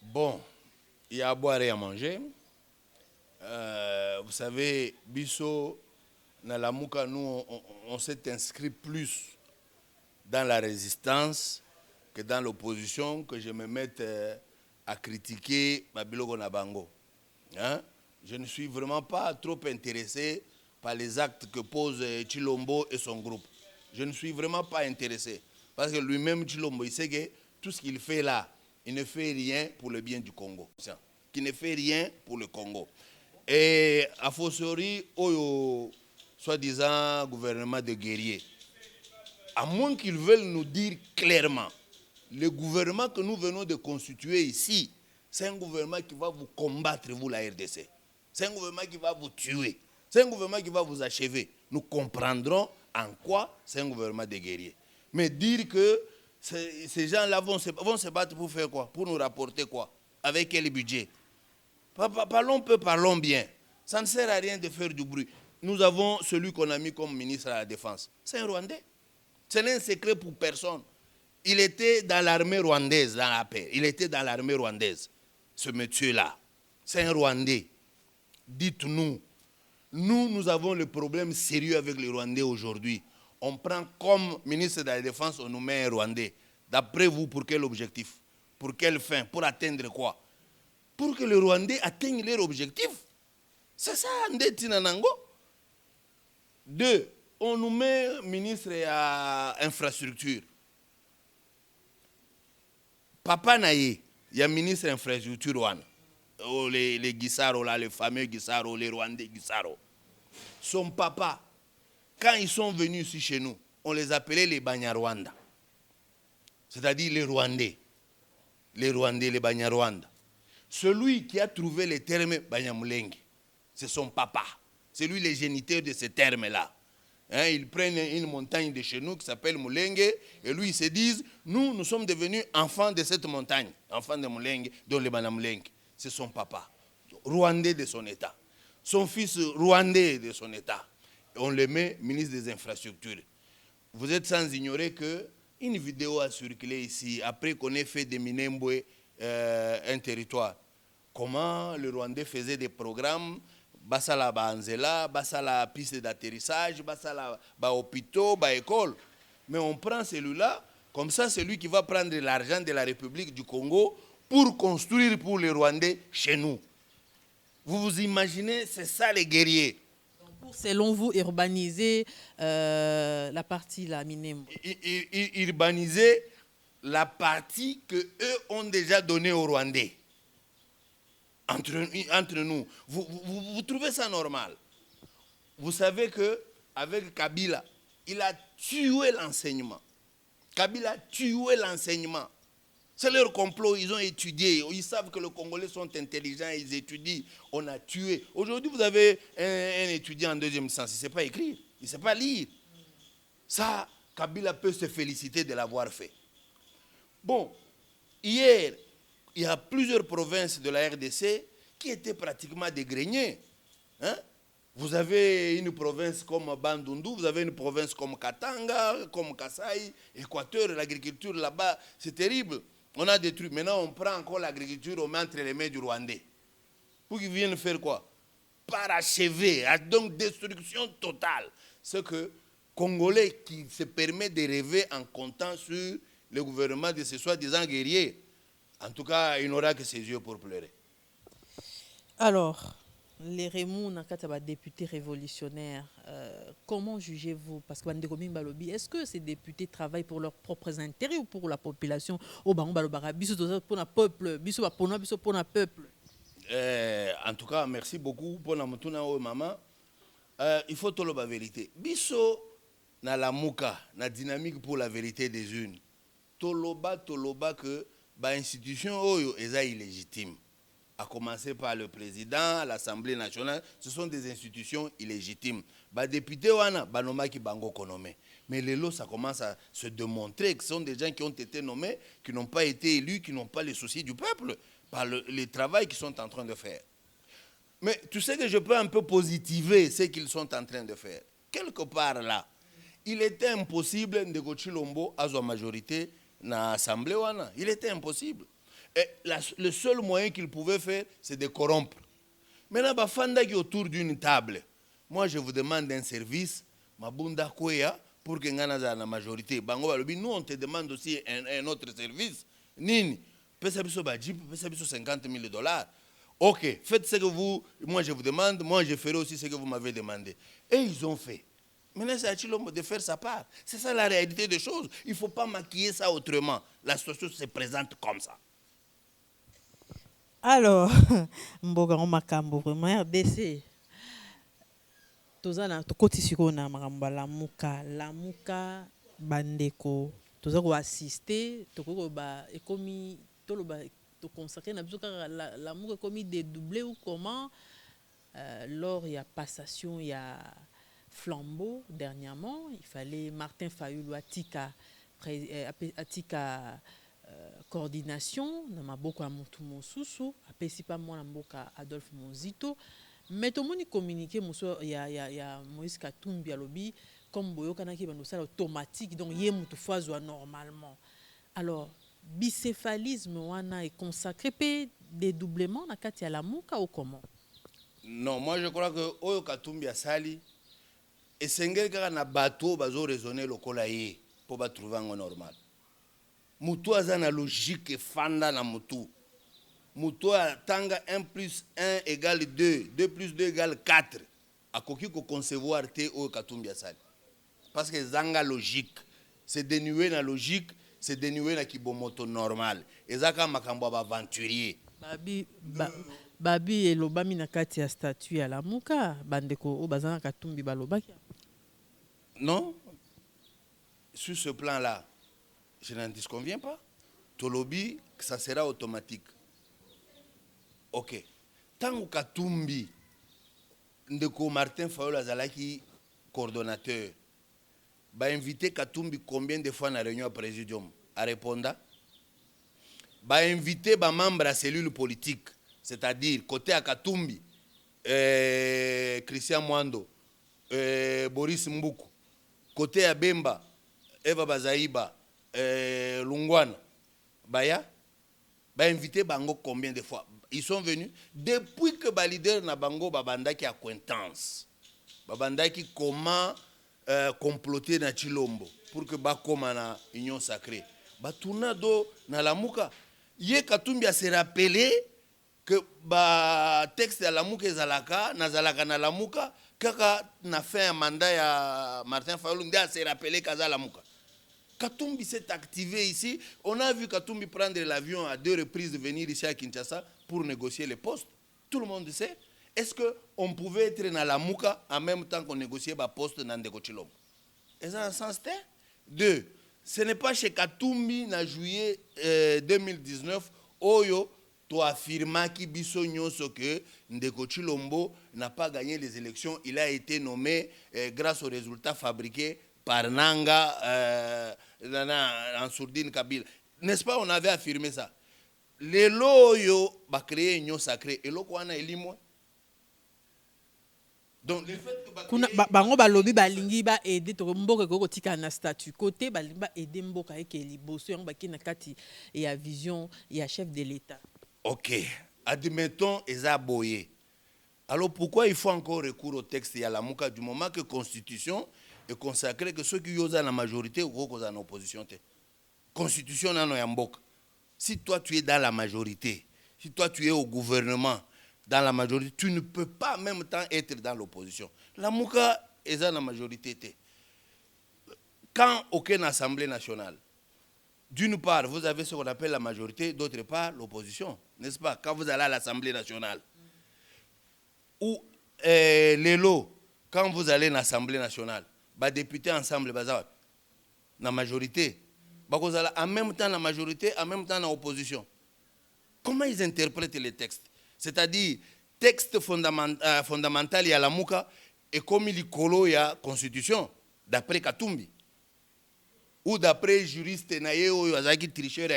Speaker 2: Bon, il y a à boire et à manger. Vous savez, Bisso, Nalamuka, nous, on s'est inscrit plus dans la résistance que dans l'opposition, que je me mette à critiquer Babiloko Nabango. Hein? Je ne suis vraiment pas trop intéressé par les actes que pose Chilombo et son groupe. Je ne suis vraiment pas intéressé. Parce que lui-même, Chilombo, il sait que tout ce qu'il fait là, il ne fait rien pour le bien du Congo. Il ne fait rien pour le Congo. Et à fortiori, au soi-disant gouvernement de guerriers, à moins qu'ils veulent nous dire clairement, le gouvernement que nous venons de constituer ici, c'est un gouvernement qui va vous combattre, vous, la RDC. C'est un gouvernement qui va vous tuer. C'est un gouvernement qui va vous achever. Nous comprendrons en quoi c'est un gouvernement de guerriers. Mais dire que ces gens-là vont se battre pour faire quoi? Pour nous rapporter quoi? Avec quel budget? Parlons peu, parlons bien. Ça ne sert à rien de faire du bruit. Nous avons celui qu'on a mis comme ministre à la Défense. C'est un Rwandais. Ce n'est un secret pour personne. Il était dans l'armée rwandaise, dans la paix. Il était dans l'armée rwandaise, ce monsieur-là. C'est un Rwandais. Dites-nous, nous avons le problème sérieux avec les Rwandais aujourd'hui. On prend comme ministre de la Défense, on nous met un Rwandais. D'après vous, pour quel objectif? Pour quelle fin? Pour atteindre quoi? Pour que les Rwandais atteignent leur objectif. C'est ça, Ndeti Nanango. 2. On nous met ministre à infrastructure. Papa Naye, il y a ministre infrastructure. Les Guissaro, là, les fameux Guissaro, les Rwandais Guissaro. Son papa, quand ils sont venus ici chez nous, on les appelait les Banyarwanda. C'est-à-dire les Rwandais. Les Rwandais, les Banyarwanda. Celui qui a trouvé les termes Banyamulenge, c'est son papa. C'est lui le géniteur de ces termes-là. Hein, ils prennent une montagne de chez nous qui s'appelle Mulenge, et lui, ils se disent, nous sommes devenus enfants de cette montagne, enfants de Mulenge, dont les Banamulenge. C'est son papa, Rwandais de son État. Son fils, Rwandais de son État. Et on le met ministre des Infrastructures. Vous êtes sans ignorer que Une vidéo a circulé ici, après qu'on ait fait de Minembwe un territoire. Comment le Rwandais faisait des programmes, basala banzela, basala piste d'atterrissage, basala hôpitaux, école. Mais on prend celui-là, comme ça c'est lui qui va prendre l'argent de la République du Congo pour construire pour les Rwandais chez nous. Vous vous imaginez, c'est ça les guerriers.
Speaker 1: Pour, selon vous, urbaniser la partie la Minembwe.
Speaker 2: Urbaniser la partie que eux ont déjà donnée aux Rwandais. Entre nous. Vous trouvez ça normal? Vous savez qu'avec Kabila, il a tué l'enseignement. Kabila a tué l'enseignement. C'est leur complot, ils ont étudié. Ils savent que les Congolais sont intelligents, ils étudient. On a tué. Aujourd'hui, vous avez un étudiant en deuxième licence, il ne sait pas écrire, il ne sait pas lire. Ça, Kabila peut se féliciter de l'avoir fait. Bon, hier, il y a plusieurs provinces de la RDC qui étaient pratiquement dégrainées. Hein? Vous avez une province comme Bandundu, vous avez une province comme Katanga, comme Kasaï, Équateur, l'agriculture là-bas, c'est terrible. On a détruit. Maintenant, on prend encore l'agriculture, on met entre les mains du Rwandais. Pour qu'ils viennent faire quoi? Parachever, donc destruction totale. C'est que Congolais qui se permet de rêver en comptant sur le gouvernement de ce soi-disant guerrier, en tout cas, il n'aura que ses yeux pour pleurer.
Speaker 1: Alors, les Raymond Nakataba, députés révolutionnaires, comment jugez-vous? Parce que est-ce que ces députés travaillent pour leurs propres intérêts ou pour la population? Pour le peuple.
Speaker 2: En tout cas, merci beaucoup pour la maman. Il faut tout la vérité. Biso na la mouka, na dynamique pour la vérité des unes. Toloba que ba institution oyo eza illégitime. À commencer par le président, l'Assemblée nationale, ce sont des institutions illégitimes. Ba député wana banoma ki bango konome. Mais les lots, ça commence à se démontrer que ce sont des gens qui ont été nommés, qui n'ont pas été élus, qui n'ont pas les soucis du peuple par le travail qu'ils sont en train de faire. Mais tu sais que je peux un peu positiver ce qu'ils sont en train de faire. Quelque part là, il était impossible de Gochilombo à sa majorité dans l'Assemblée. Il était impossible. Et le seul moyen qu'il pouvait faire, c'est de corrompre. Maintenant, Bafanda qui est autour d'une table. Moi, je vous demande un service, Mabunda Kouya, pour que Ngana la majorité. Nous, on te demande aussi un autre service. Nini, Pesabiso Badjip, Pesabiso $50,000. Ok, faites ce que moi je vous demande, moi je ferai aussi ce que vous m'avez demandé. Et ils ont fait. Maintenant, c'est à Chilombo de faire sa part. C'est ça la réalité des choses. Il ne faut pas maquiller ça autrement. La situation se présente comme ça.
Speaker 1: Alors, Mboga Makambo, vraiment RDC. Tozana tokoti sikona makamba lamuka bandeko toza ko assister toko ba ekomi toloba to consacrer na biso lamuka ekomi dédoublé ou comment lors il y a passation il y a flambeau dernièrement il fallait Martin Fayulu atika coordination na maboko ya mutu mosusu apesi pa mwana mboka Adolphe Monzito. Mais tout le monde communique, il y a Moïse Katumbi alobi comme boyokana ki bando ça automatique donc yé mutu foazwa normalement. Alors bicéphalisme wana est consacré pe dédoublement na kati ya lamuka ou comment?
Speaker 2: Non, moi je crois que oyo Katumbi asali esengeli kaka na bato bazo raisonner lokola ye pour ba trouver un normal. Mutu aza na logique fanda na mutu. Mutoa tanga 1 plus 1 égale 2, 2 plus 2 égale 4. A koki ko concevoir te o Katumbi asali. Parce que zanga logique, c'est dénué na logique, c'est dénué na kibomoto normal. Ezaka makambo ba aventurier.
Speaker 1: Babi elobami na kati ya statut ya lamuka bandeko o bazana Katumbi balobaki.
Speaker 2: Non. Sur ce plan-là, je n'en disconviens pas. Tolobi, ça sera automatique. Ok. Tant que Katumbi, ndeko Martin Fayulu azalaki coordonnateur, ba invité Katumbi combien de fois na réunion à présidium? A répondre. Ba invité ba membre à cellule politique, c'est-à-dire côté à Katumbi, Christian Mwando, Boris Mbuku, côté à Bemba, Eva Bazaïba, Lungwana baya ba invité bango combien de fois ils sont venus depuis que ba leader na bango babandaki acquaintance babandaki comment comploter na Chilombo pour que bakoma na union sacrée batuna do na Lamuka ye Katumbi a se rappeler que ba texte ya Lamuka ezalaka na Lamuka kaka na fin ya mandat ya Martin Fayulu nde a se rappeler kaza Lamuka. Katumbi s'est activé ici. On a vu Katumbi prendre l'avion à 2 reprises de venir ici à Kinshasa pour négocier les postes. Tout le monde sait. Est-ce qu'on pouvait être dans la Mouka en même temps qu'on négociait les postes dans Ndeko Tshilombo? Est-ce un sens? Deux, ce n'est pas chez Katumbi en juillet 2019 Oyo to affirma ki biso nyonso que Ndeko Tshilombo n'a pas gagné les élections. Il a été nommé grâce aux résultats fabriqués par Nanga en sourdine Kabila. N'est-ce pas, on avait affirmé ça. Les loyaux va créer une union sacrée. Et l'okwana elimwa. Donc le fait que
Speaker 1: kuna bango balobi balingi ba aider to mboka ko tika na statut côté balingi ba aider mboka eke liboso yango bakina kati ya vision ya chef de l'État.
Speaker 2: OK, admettons eza boyé. Alors pourquoi il faut encore recours au texte ya Lamuka du moment que constitution est consacrée que ceux qui osent la majorité ou ceux qui en opposition te. Constitution nano ya mboka. Si toi tu es dans la majorité, si toi tu es au gouvernement dans la majorité, tu ne peux pas en même temps être dans l'opposition. Lamuka est dans la majorité. Quand aucune assemblée nationale, d'une part, vous avez ce qu'on appelle la majorité, d'autre part, l'opposition. N'est-ce pas? Quand vous allez à l'Assemblée nationale, ou les lots, quand vous allez à l'Assemblée nationale, les députés ensemble, la majorité, en même temps la majorité, en même temps l'opposition. Comment ils interprètent les textes? C'est-à-dire, texte fondamental, il y a la Mouka, et comme il y a la Constitution, d'après Katumbi. Ou d'après juriste, tricheur,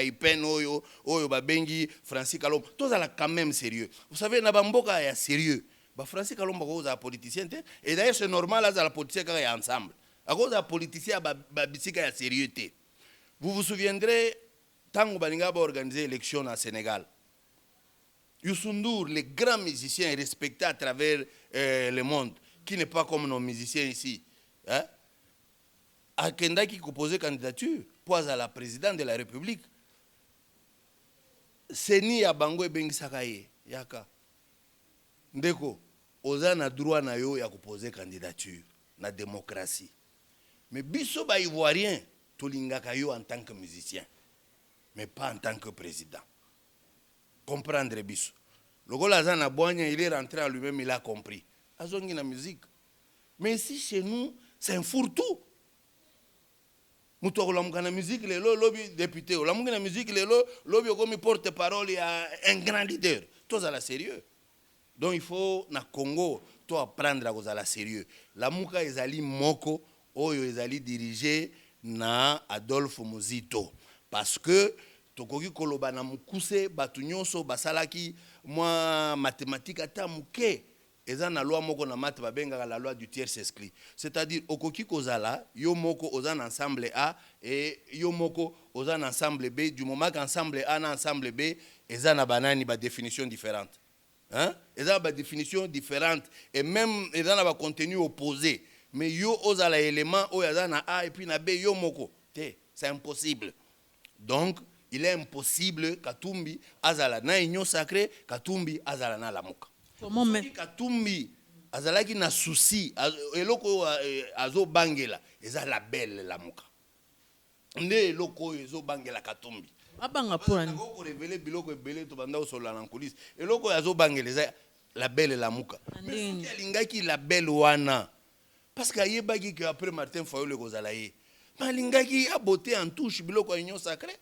Speaker 2: Babengi, Francis Kalombo. Tout ça quand même sérieux. Vous savez, Nabamboka est sérieux. Francis Kalombo est un politicien. Et d'ailleurs, c'est normal, la politicien est ensemble. À cause des politiciens, il y a sérieux. Vous vous souviendrez, tant que Balinga a organisé l'élection au Sénégal, Youssou N'Dour, le grand musicien respecté à travers le monde, qui n'est pas comme nos musiciens ici, hein, a Kendaki qui posait candidature pour être la présidente de la République. C'est ni à Bango et Bengisakaye, Yaka. Ndeko, oza na droit na yo ya poser candidature, na démocratie. Mais biso ba ivoirien, tolingaka yo en tant que musicien, mais pas en tant que président. Comprendre biso. Le gars na boigna, il est rentré à lui-même, il a compris. Azongi na musique. Mais ici chez nous, c'est un fourre-tout. Muto la musique, le lobby député, la musique, le lobby comme porte-parole, il y a un grand leader. Tout ça la sérieux. Donc il faut na Congo, toi apprendre à la sérieux. La Mouka ezali moko, oyo ezali dirigé na Adolphe Muzito, parce que tokoki koloba na mukuse batu nyonso basalaki moi mathématique ata muke eza na loi moko na mat babenga la loi du tiers exclu, c'est-à-dire okoki kozala yo moko oza na ensemble A et yo moko oza na ensemble B, du moment qu'ensemble A na ensemble B eza na banani ba définition différente, hein, eza ba définition différente et même eza na ba contenu opposé, mais yo ozala élément o eza na A et puis na B yo moko te, c'est impossible. Donc il est impossible Katumbi azala na union sacrée, Katumbi azala na Lamuka.
Speaker 1: Comment même
Speaker 2: Katumbi azalaki na souci eloko azo bangela eza la belle Lamuka. Nde eloko ezo bangela Katumbi.
Speaker 1: Abanga pour
Speaker 2: ko révéler biloko ebele to banda osola na coulisse. Eloko azo bangela eza la belle Lamuka. Mais soki alingaki la belle wana parce que ayebaki que après Martin Fayulu kozala ye. Malingaki a beauté en touche biloko union sacrée.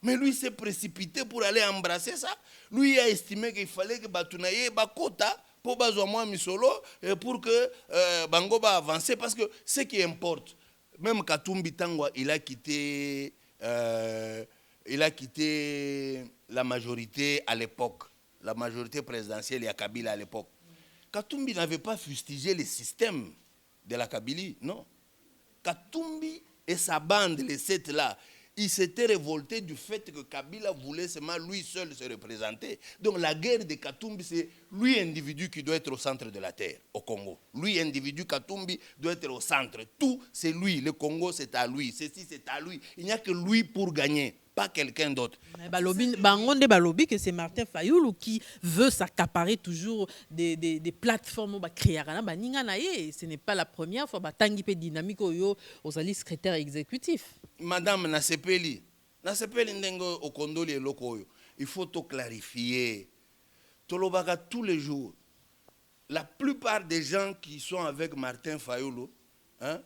Speaker 2: Mais lui s'est précipité pour aller embrasser ça. Lui a estimé qu'il fallait que Batounaye bakota pour bazouamoi misolo pour que Bango va avancer, parce que ce qui importe, même Katumbi Tangwa, il a quitté la majorité à l'époque, la majorité présidentielle et à Kabila à l'époque. Katumbi n'avait pas fustigé le système de la Kabylie, non. Katumbi et sa bande, les 7 là, ils s'étaient révoltés du fait que Kabila voulait seulement lui seul se représenter. Donc la guerre de Katumbi, c'est lui individu qui doit être au centre de la terre, au Congo. Lui individu, Katumbi, doit être au centre. Tout, c'est lui. Le Congo, c'est à lui. Ceci, c'est à lui. Il n'y a que lui pour gagner, pas quelqu'un d'autre.
Speaker 1: Mais Balobi, que c'est Martin Fayoulou qui veut s'accaparer toujours des plateformes. Ce n'est pas la première fois. Tangi pe dynamique aux secrétaire exécutif.
Speaker 2: Madame Nasepeli Ndengo Okondoli et Lokoyo, il faut tout clarifier. Tolobaka tous les jours. La plupart des gens qui sont avec Martin Fayoulou, hein,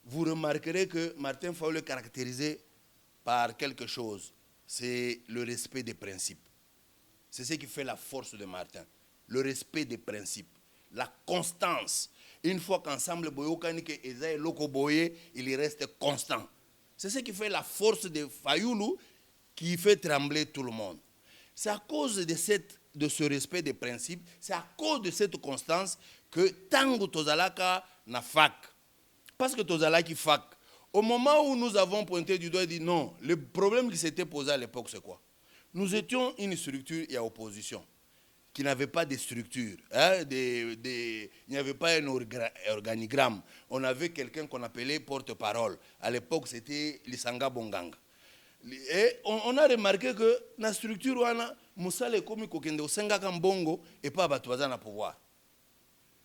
Speaker 2: vous remarquerez que Martin Fayoulou est caractérisé par quelque chose. C'est le respect des principes. C'est ce qui fait la force de Martin. Le respect des principes. La constance. Une fois qu'ensemble, il reste constant. C'est ce qui fait la force de Fayoulou qui fait trembler tout le monde. C'est à cause de ce respect des principes, c'est à cause de cette constance que Tango Tozalaka na fac. Parce que Tozalaki fac, au moment où nous avons pointé du doigt et dit non, le problème qui s'était posé à l'époque, c'est quoi? Nous étions une structure et opposition qui n'avait pas de structure. Hein, il n'y avait pas un organigramme. On avait quelqu'un qu'on appelait porte-parole. À l'époque, c'était Lisanga Bonganga. Et on a remarqué que dans la structure, on a Moussale Komi Kokende Osenga Kambongo et pas Batouaza na pouvoir.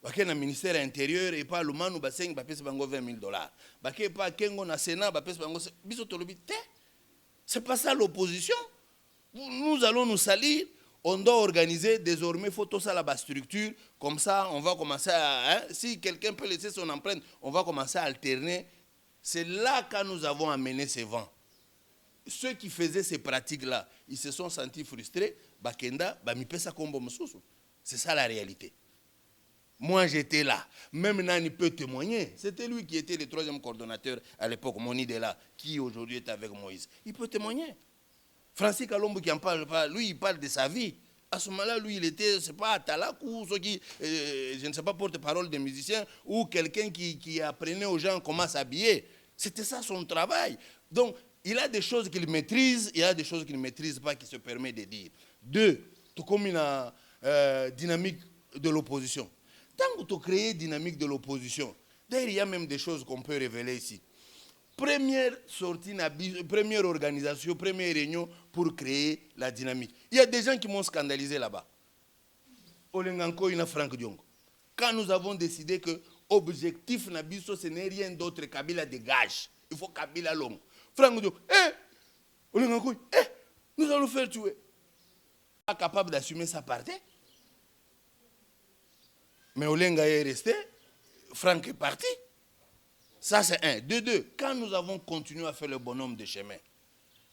Speaker 2: Baké na ministère intérieur et pas Lumanu Baseng Bapes Bango $20,000. Baké pas Kengo na Sénat Bapes Bango Bisotolobi. C'est pas ça l'opposition. Nous allons nous salir. On doit organiser désormais photo ça la structure. Comme ça, on va commencer à... Hein, si quelqu'un peut laisser son empreinte, on va commencer à alterner. C'est là que nous avons amené ces vents. Ceux qui faisaient ces pratiques-là, ils se sont sentis frustrés. Bakenda, Bamipesa Kombo Moussoussou. C'est ça la réalité. Moi, j'étais là. Même Nani peut témoigner. C'était lui qui était le 3e coordonnateur à l'époque, Moni Dela, qui aujourd'hui est avec Moïse. Il peut témoigner. Francis Kalombo qui en parle pas, lui, il parle de sa vie. À ce moment-là, lui, il était, c'est pas Talak ou ceux qui, je ne sais pas, porte-parole des musiciens ou quelqu'un qui apprenait aux gens comment s'habiller. C'était ça son travail. Donc, il a des choses qu'il maîtrise, il y a des choses qu'il ne maîtrise pas, qu'il se permet de dire. 2, tout comme une dynamique de l'opposition. Tant que tu crées dynamique de l'opposition, d'ailleurs, il y a même des choses qu'on peut révéler ici. Première sortie, première organisation, première réunion pour créer la dynamique. Il y a des gens qui m'ont scandalisé là-bas. Olenganko, il y a Franck Diongo. Quand nous avons décidé que l'objectif Nabiso, ce n'est rien d'autre que Kabila dégage. Il faut Kabila l'homme. Franck Diongo, Olenganko, nous allons faire tuer. Pas capable d'assumer sa partie. Mais Olenga est resté, Franck est parti. Ça, c'est un. De 2, quand nous avons continué à faire le bonhomme de chemin,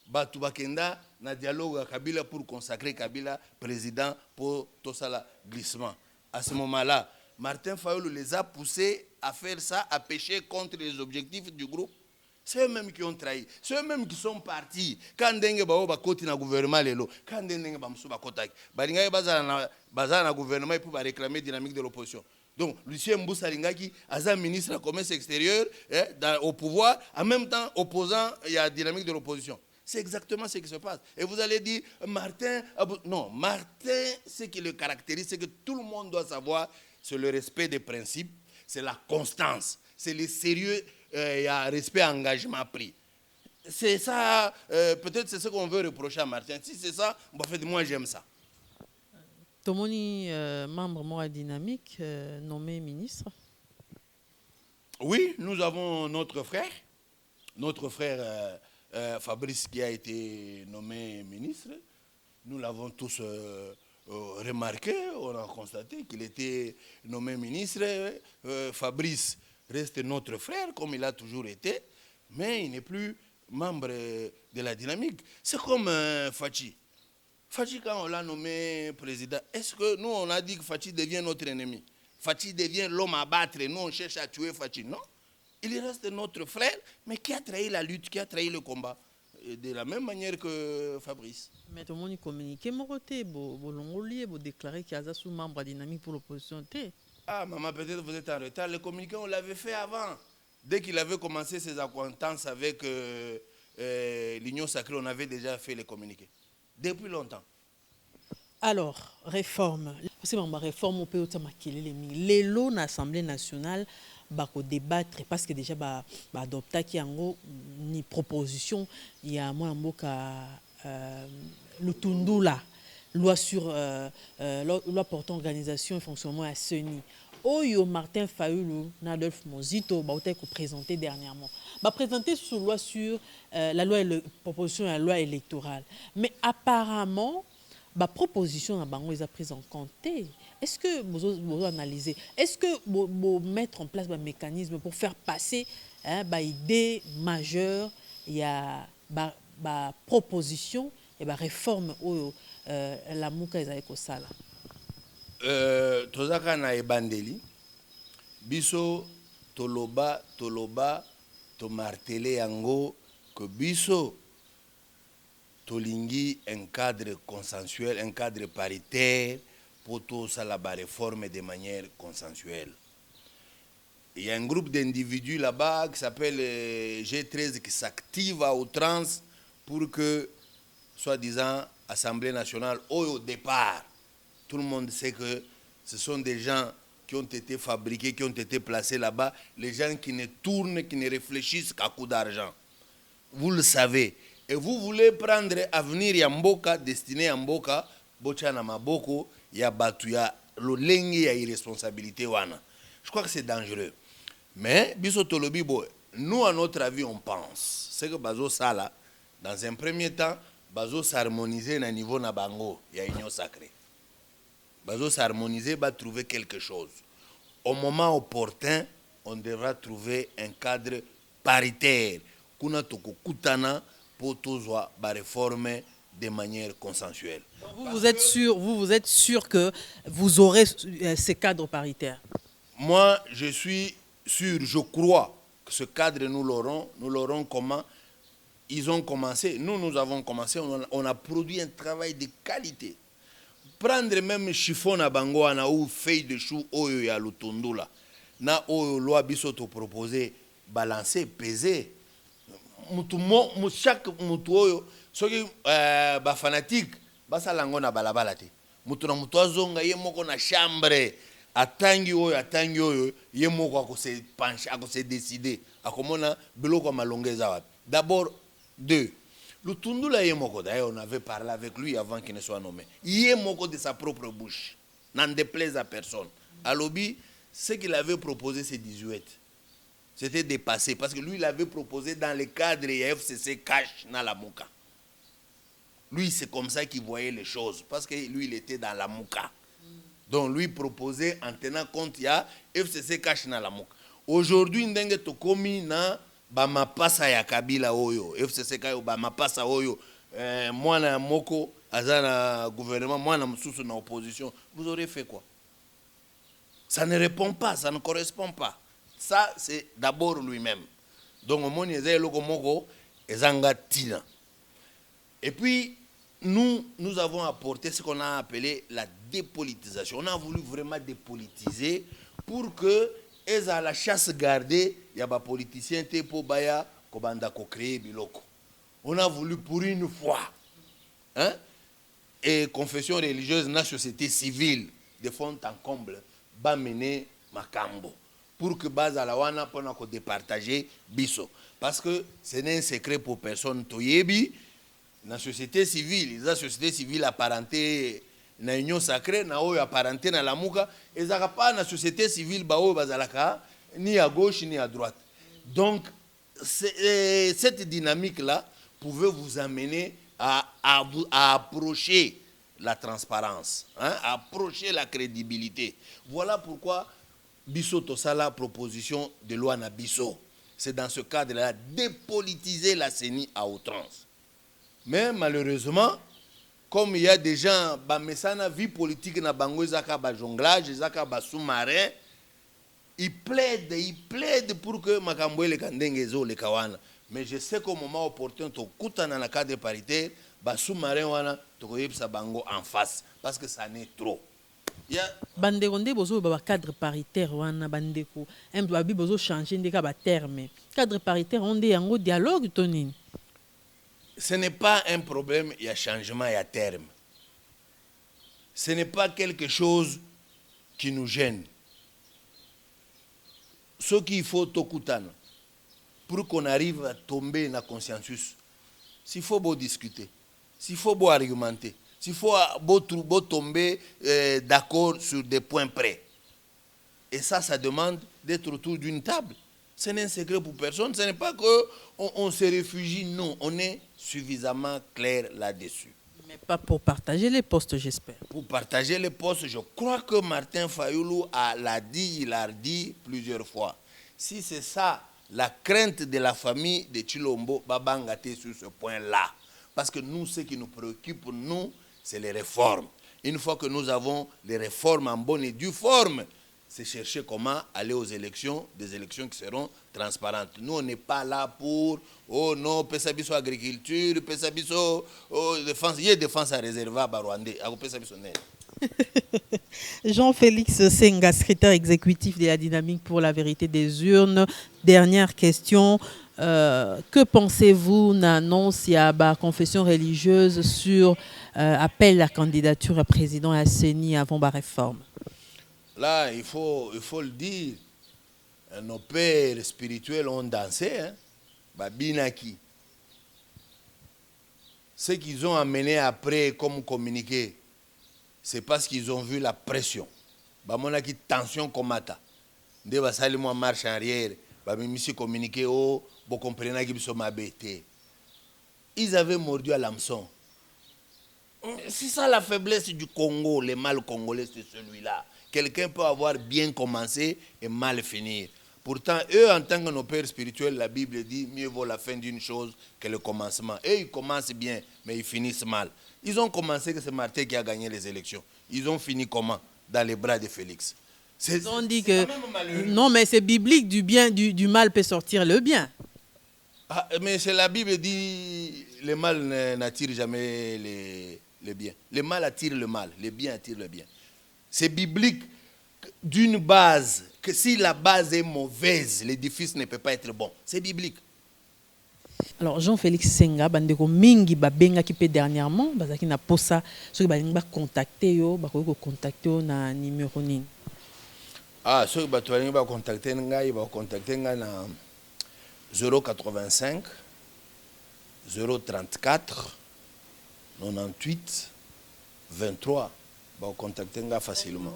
Speaker 2: Batou Bakenda, na dialogue à Kabila pour consacrer Kabila président pour Tosala glissement. À ce moment-là, Martin Fayoulou les a poussés à faire ça, à pécher contre les objectifs du groupe. C'est eux-mêmes qui ont trahi. C'est eux-mêmes qui sont partis. Quand Dengue Bao Bakoti na gouvernement lelo, quand Dengue Bamsou Bakotak, Baringaye Bazar na gouvernement pour réclamer dynamique de l'opposition. Donc, Lucien Mboussa Lingaki, Azam ministre du Commerce extérieur, au pouvoir, en même temps opposant, il y a la dynamique de l'opposition. C'est exactement ce qui se passe. Et vous allez dire, Martin, non, Martin, ce qui le caractérise, c'est que tout le monde doit savoir, c'est le respect des principes, c'est la constance, c'est le sérieux, il y a respect, engagement pris. C'est ça, peut-être c'est ce qu'on veut reprocher à Martin. Si c'est ça, en fait, moi j'aime ça.
Speaker 1: Tomoni, membre Mora Dynamique, nommé ministre.
Speaker 2: Oui, nous avons notre frère Fabrice qui a été nommé ministre. Nous l'avons tous remarqué, on a constaté qu'il était nommé ministre. Fabrice reste notre frère, comme il a toujours été, mais il n'est plus membre de la dynamique. C'est comme Fachi. Fachi, quand on l'a nommé président, est-ce que nous, on a dit que Fachi devient notre ennemi? Fachi devient l'homme à battre et nous, on cherche à tuer Fachi. Non. Il reste notre frère, mais qui a trahi la lutte, qui a trahi le combat. De la même manière que Fabrice.
Speaker 1: Mais tout le monde communique. Vous déclarez qu'il y a sous membre dynamique pour l'opposition.
Speaker 2: Ah, maman, peut-être vous êtes en retard. Le communiqué, on l'avait fait avant. Dès qu'il avait commencé ses acquaintances avec l'Union sacrée, on avait déjà fait les communiqués. Depuis longtemps.
Speaker 1: Alors, réforme. C'est ma réforme au pays les lois de l'Assemblée nationale bako débattre parce que déjà adopter qui en ni proposition il y a moi mboka le tundula loi sur loi portant organisation et fonctionnement à CENI. Oyo Martin Fayulu Nadolphe Mozito ba ko présenté dernièrement. Ba présenté sur loi sur la loi proposition à la loi électorale. Mais apparemment la proposition à bango est prise en compte. Est-ce que vous analysez? Est-ce que vous mettre en place un mécanisme pour faire passer idée majeure, il y a proposition et réforme où la mouka est au sala.
Speaker 2: Tozaka na ebandeli biso toloba to marteler yango que biso tolingi un cadre consensuel, un cadre paritaire pour tout ça la réforme de manière consensuelle. Il y a un groupe d'individus là-bas qui s'appelle G13 qui s'active à outrance pour que, soi-disant, Assemblée nationale, au départ, tout le monde sait que ce sont des gens qui ont été fabriqués, qui ont été placés là-bas, les gens qui ne tournent, qui ne réfléchissent qu'à coup d'argent. Vous le savez. Et vous voulez prendre avenir ya mboka, destiné à mboka, bochana maboko, ya batu ya lolengi ya irresponsabilité wana. Je crois que c'est dangereux. Mais, biso tolobi bo, nous à notre avis on pense, c'est que bazo sala, dans un premier temps, bazo s'harmoniser na niveau na bango, ya union sacrée. Bazo s'harmoniser, va trouver quelque chose. Au moment opportun, on devra trouver un cadre paritaire. Kuna toko kutana pour tous la réforme de manière consensuelle.
Speaker 1: Vous êtes sûr que vous aurez ces cadres paritaires?
Speaker 2: Moi, je suis sûr, je crois que ce cadre, nous l'aurons comment? Ils ont commencé, nous avons commencé, on a produit un travail de qualité. Prendre même chiffon à bango ou feuille de chou oyo ya lutundula na oyo loi biso to proposer balancer peser chaque mutu oyo soki ba fanatique basalango na balabala te mutu na mutu azonga ye moko na chambre atangi oyo ye moko akose pencher akose décider akomona biloko malongeza wapi. D'abord deux, le Tundula Yemoko, d'ailleurs on avait parlé avec lui avant qu'il ne soit nommé. Yemoko de sa propre bouche, n'en déplaise à personne. À Lobby, ce qu'il avait proposé c'est 18. C'était dépassé parce que lui il avait proposé dans le cadre FCC cash dans la Mouka. Lui c'est comme ça qu'il voyait les choses parce que lui il était dans la Mouka. Donc lui proposait en tenant compte il y a FCC cash dans la Mouka. Aujourd'hui ndenge tokomi na bama pasa ya Kabila oyo FCC kayo bama pasa oyo mwana moko azana gouvernement mwana msusu na opposition, vous aurez fait quoi? Ça ne répond pas, ça ne correspond pas. Ça c'est d'abord lui-même. Donc au moins ezay loko moko ezanga tina. Et puis nous avons apporté ce qu'on a appelé la dépolitisation. On a voulu vraiment dépolitiser pour que et à la chasse gardée, il y a des politiciens qui ont créé biloko. On a voulu pour une fois, hein, et confession religieuse, la société civile, de fond en comble, va mener Makambo. Pour que base à la wana pour nous départager biso. Parce que ce n'est un secret pour personne. Toyebi, la société civile, la société civile apparentée na union sacrée na oyo apparenté na la muka ezaka pas na société civile ba oyo bazalaka ni à gauche ni à droite. Donc cette dynamique là pouvait vous amener à approcher la transparence, hein, à approcher la crédibilité. Voilà pourquoi biso tosala proposition de loi na biso. C'est dans ce cadre là dépolitiser la CENI à outrance. Mais malheureusement comme il y a des gens, la vie politique na bango ezaka ba jonglage, ezaka ba sous-marin, ils plaident pour que makambo le kandenge zo le kawana. Mais je sais qu'au moment opportun to kutana na cadre paritaire, ba sous-marin wana to koyebisa bango en face parce que ça n'est trop.
Speaker 1: bandeko nde bozo ba cadre paritaire wana bandeko babi bozo changer ndeka ba terme cadre paritaire onde yango dialogue to nini.
Speaker 2: Ce n'est pas un problème, il y a changement, il y a terme. Ce n'est pas quelque chose qui nous gêne. Ce qu'il faut tokutana pour qu'on arrive à tomber dans le consensus, s'il faut beau discuter, s'il faut beau argumenter, s'il faut beau tomber d'accord sur des points près. Et ça demande d'être autour d'une table. Ce n'est un secret pour personne. Ce n'est pas qu'on se réfugie. Non, on est suffisamment clair là-dessus.
Speaker 1: Mais pas pour partager les postes, j'espère.
Speaker 2: Pour partager les postes, je crois que Martin Fayoulou l'a dit plusieurs fois. Si c'est ça, la crainte de la famille de Chilombo, Babangate sur ce point-là. Parce que nous, ce qui nous préoccupe, nous, c'est les réformes. Une fois que nous avons les réformes en bonne et due forme, c'est chercher comment aller aux élections, des élections qui seront transparentes. Nous, on n'est pas là pour, oh non, Pesabiso agriculture, Pesabiso défense, il y a défense à réserver à Barwandé, à Pesabiso net.
Speaker 1: Jean-Félix Senga, secrétaire exécutif de la dynamique pour la vérité des urnes. Dernière question. Que pensez-vous d'annonce à la confession religieuse sur appel à candidature à président à CENI avant la réforme?
Speaker 2: Là, il faut le dire. Nos pères spirituels ont dansé. Hein? Babinaki. Ce qu'ils ont amené après comme communiqué, c'est parce qu'ils ont vu la pression. Bamonaki tension komata. Nde basali moi marche arrière. Babimisi communiqué oh, bo comprenez qu'ils sont mabétés. Ils avaient mordu à l'hameçon. C'est ça la faiblesse du Congo, le mal congolais c'est celui-là. Quelqu'un peut avoir bien commencé et mal finir. Pourtant, eux, en tant que nos pères spirituels, la Bible dit mieux vaut la fin d'une chose que le commencement. Eux, ils commencent bien, mais ils finissent mal. Ils ont commencé que c'est Martin qui a gagné les élections. Ils ont fini comment? Dans les bras de Félix.
Speaker 1: Ils ont dit que non, mais c'est biblique, du mal peut sortir le bien.
Speaker 2: Ah, mais c'est la Bible dit le mal n'attire jamais le bien. Le mal attire le mal, le bien attire le bien. C'est biblique d'une base, que si la base est mauvaise, l'édifice ne peut pas être bon. C'est biblique.
Speaker 1: Alors Jean-Félix Senga, bandeko mingi babenga qui peut dernièrement, bazaki na posa, ceux qui balinga contacter yo, bako contacter yo na numéro nini.
Speaker 2: Ah, ceux qui balinga contacter ngai, ba contacter ngai na 085 034 98 23. Bah, contacter facilement.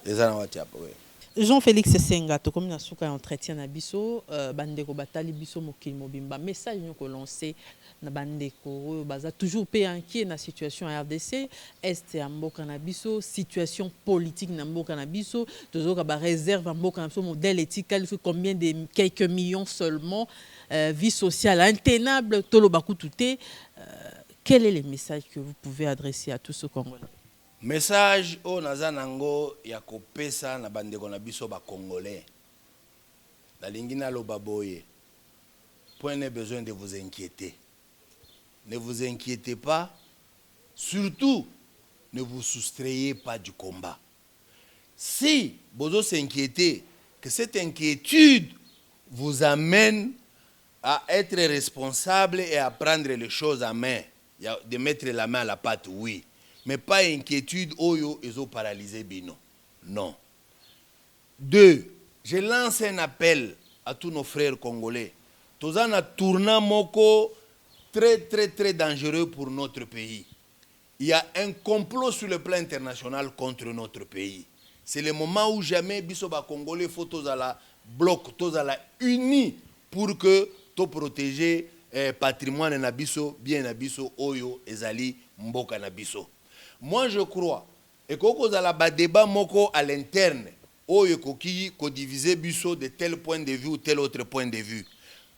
Speaker 2: Les gens WhatsApp, oui.
Speaker 1: Jean-Félix Senga, to comme na suka entretien na biso, bandeko batali biso mokili mobimba message nyoko lancé na bandeko baza toujours pe inquiet na situation à RDC, est ya mboka na biso, situation politique na mboka na biso, toujours ba réserve mboka na biso modèle éthique, combien de quelques millions seulement, vie sociale intenable tolo bakutute. Quel est le message que vous pouvez adresser à tous ce Congolais?
Speaker 2: Message au nazanango ya kopesa na bandeko na biso ba congolais. La lingina lo baboye. Point n'est besoin de vous inquiéter. Ne vous inquiétez pas. Surtout, ne vous soustrayez pas du combat. Si vous s'inquiétez, que cette inquiétude vous amène à être responsable et à prendre les choses en main, de mettre la main à la pâte, oui. Mais pas inquiétude, oyo, ils ont paralysé Bino. Non. 2. Je lance un appel à tous nos frères congolais. Tous en a tournant moko très dangereux pour notre pays. Il y a un complot sur le plan international contre notre pays. C'est le moment où jamais bisoba congolais faut tous à la bloc, tous à la unis pour que to protéger patrimoine nabiso, bien nabiso, oyo, ezali, mboka nabiso. Moi, je crois, et qu'on a la débat moko à l'interne, oyo koki ko diviser biso de tel point de vue ou tel autre point de vue.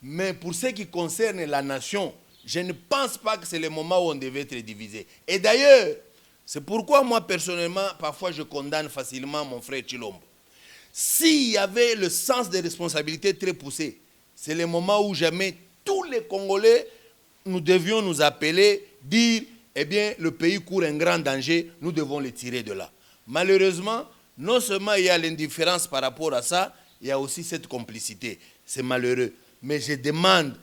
Speaker 2: Mais pour ce qui concerne la nation, je ne pense pas que c'est le moment où on devait être divisé. Et d'ailleurs, c'est pourquoi moi personnellement, parfois je condamne facilement mon frère Chilombo. S'il y avait le sens des responsabilités très poussé, c'est le moment où jamais tous les Congolais, nous devions nous appeler, dire, eh bien, le pays court un grand danger, nous devons le tirer de là. Malheureusement, non seulement il y a l'indifférence par rapport à ça, il y a aussi cette complicité. C'est malheureux. Mais je demande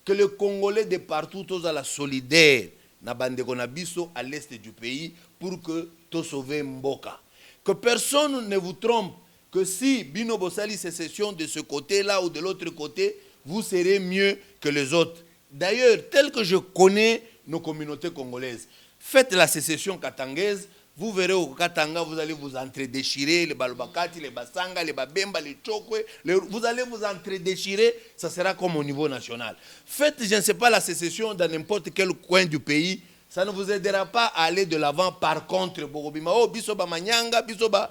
Speaker 2: que les Congolais de partout soient la solidaire na bandeko na biso à l'est du pays pour que to sauver Mboka. Que personne ne vous trompe que si Bino Bossali sécession de ce côté-là ou de l'autre côté, vous serez mieux que les autres. D'ailleurs, tel que je connais nos communautés congolaises, faites la sécession katangaise, vous verrez au Katanga, vous allez vous entre-déchirer, les Balbakati, les Basanga, les Babemba, les Chokwe, vous allez vous entre-déchirer, ça sera comme au niveau national. Faites, je ne sais pas, la sécession dans n'importe quel coin du pays, ça ne vous aidera pas à aller de l'avant. Par contre, oh, biso ba manyanga, biso ba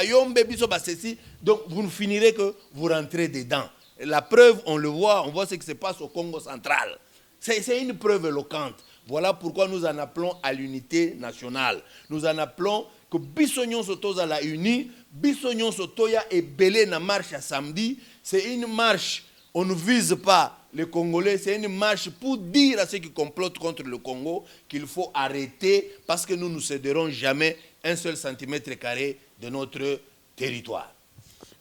Speaker 2: yombe, biso ba ceci, donc vous ne finirez que vous rentrez dedans. La preuve, on le voit, on voit ce qui se passe au Congo central. C'est une preuve éloquente. Voilà pourquoi nous en appelons à l'unité nationale. Nous en appelons que Bissognon Sotoza la uni, Bissognon Sotoya est belé na marche à samedi. C'est une marche, on ne vise pas les Congolais, c'est une marche pour dire à ceux qui complotent contre le Congo qu'il faut arrêter parce que nous ne céderons jamais un seul centimètre carré de notre territoire.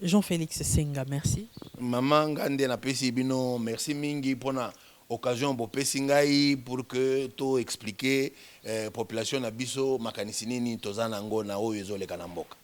Speaker 1: Jean-Félix Senga, merci.
Speaker 2: Maman Gande na pesi bino, merci mingi pour na occasion bopesi ngai pour que to expliquer population na biso makanisi nini tozana ngo na oyo ezoleka na mboka.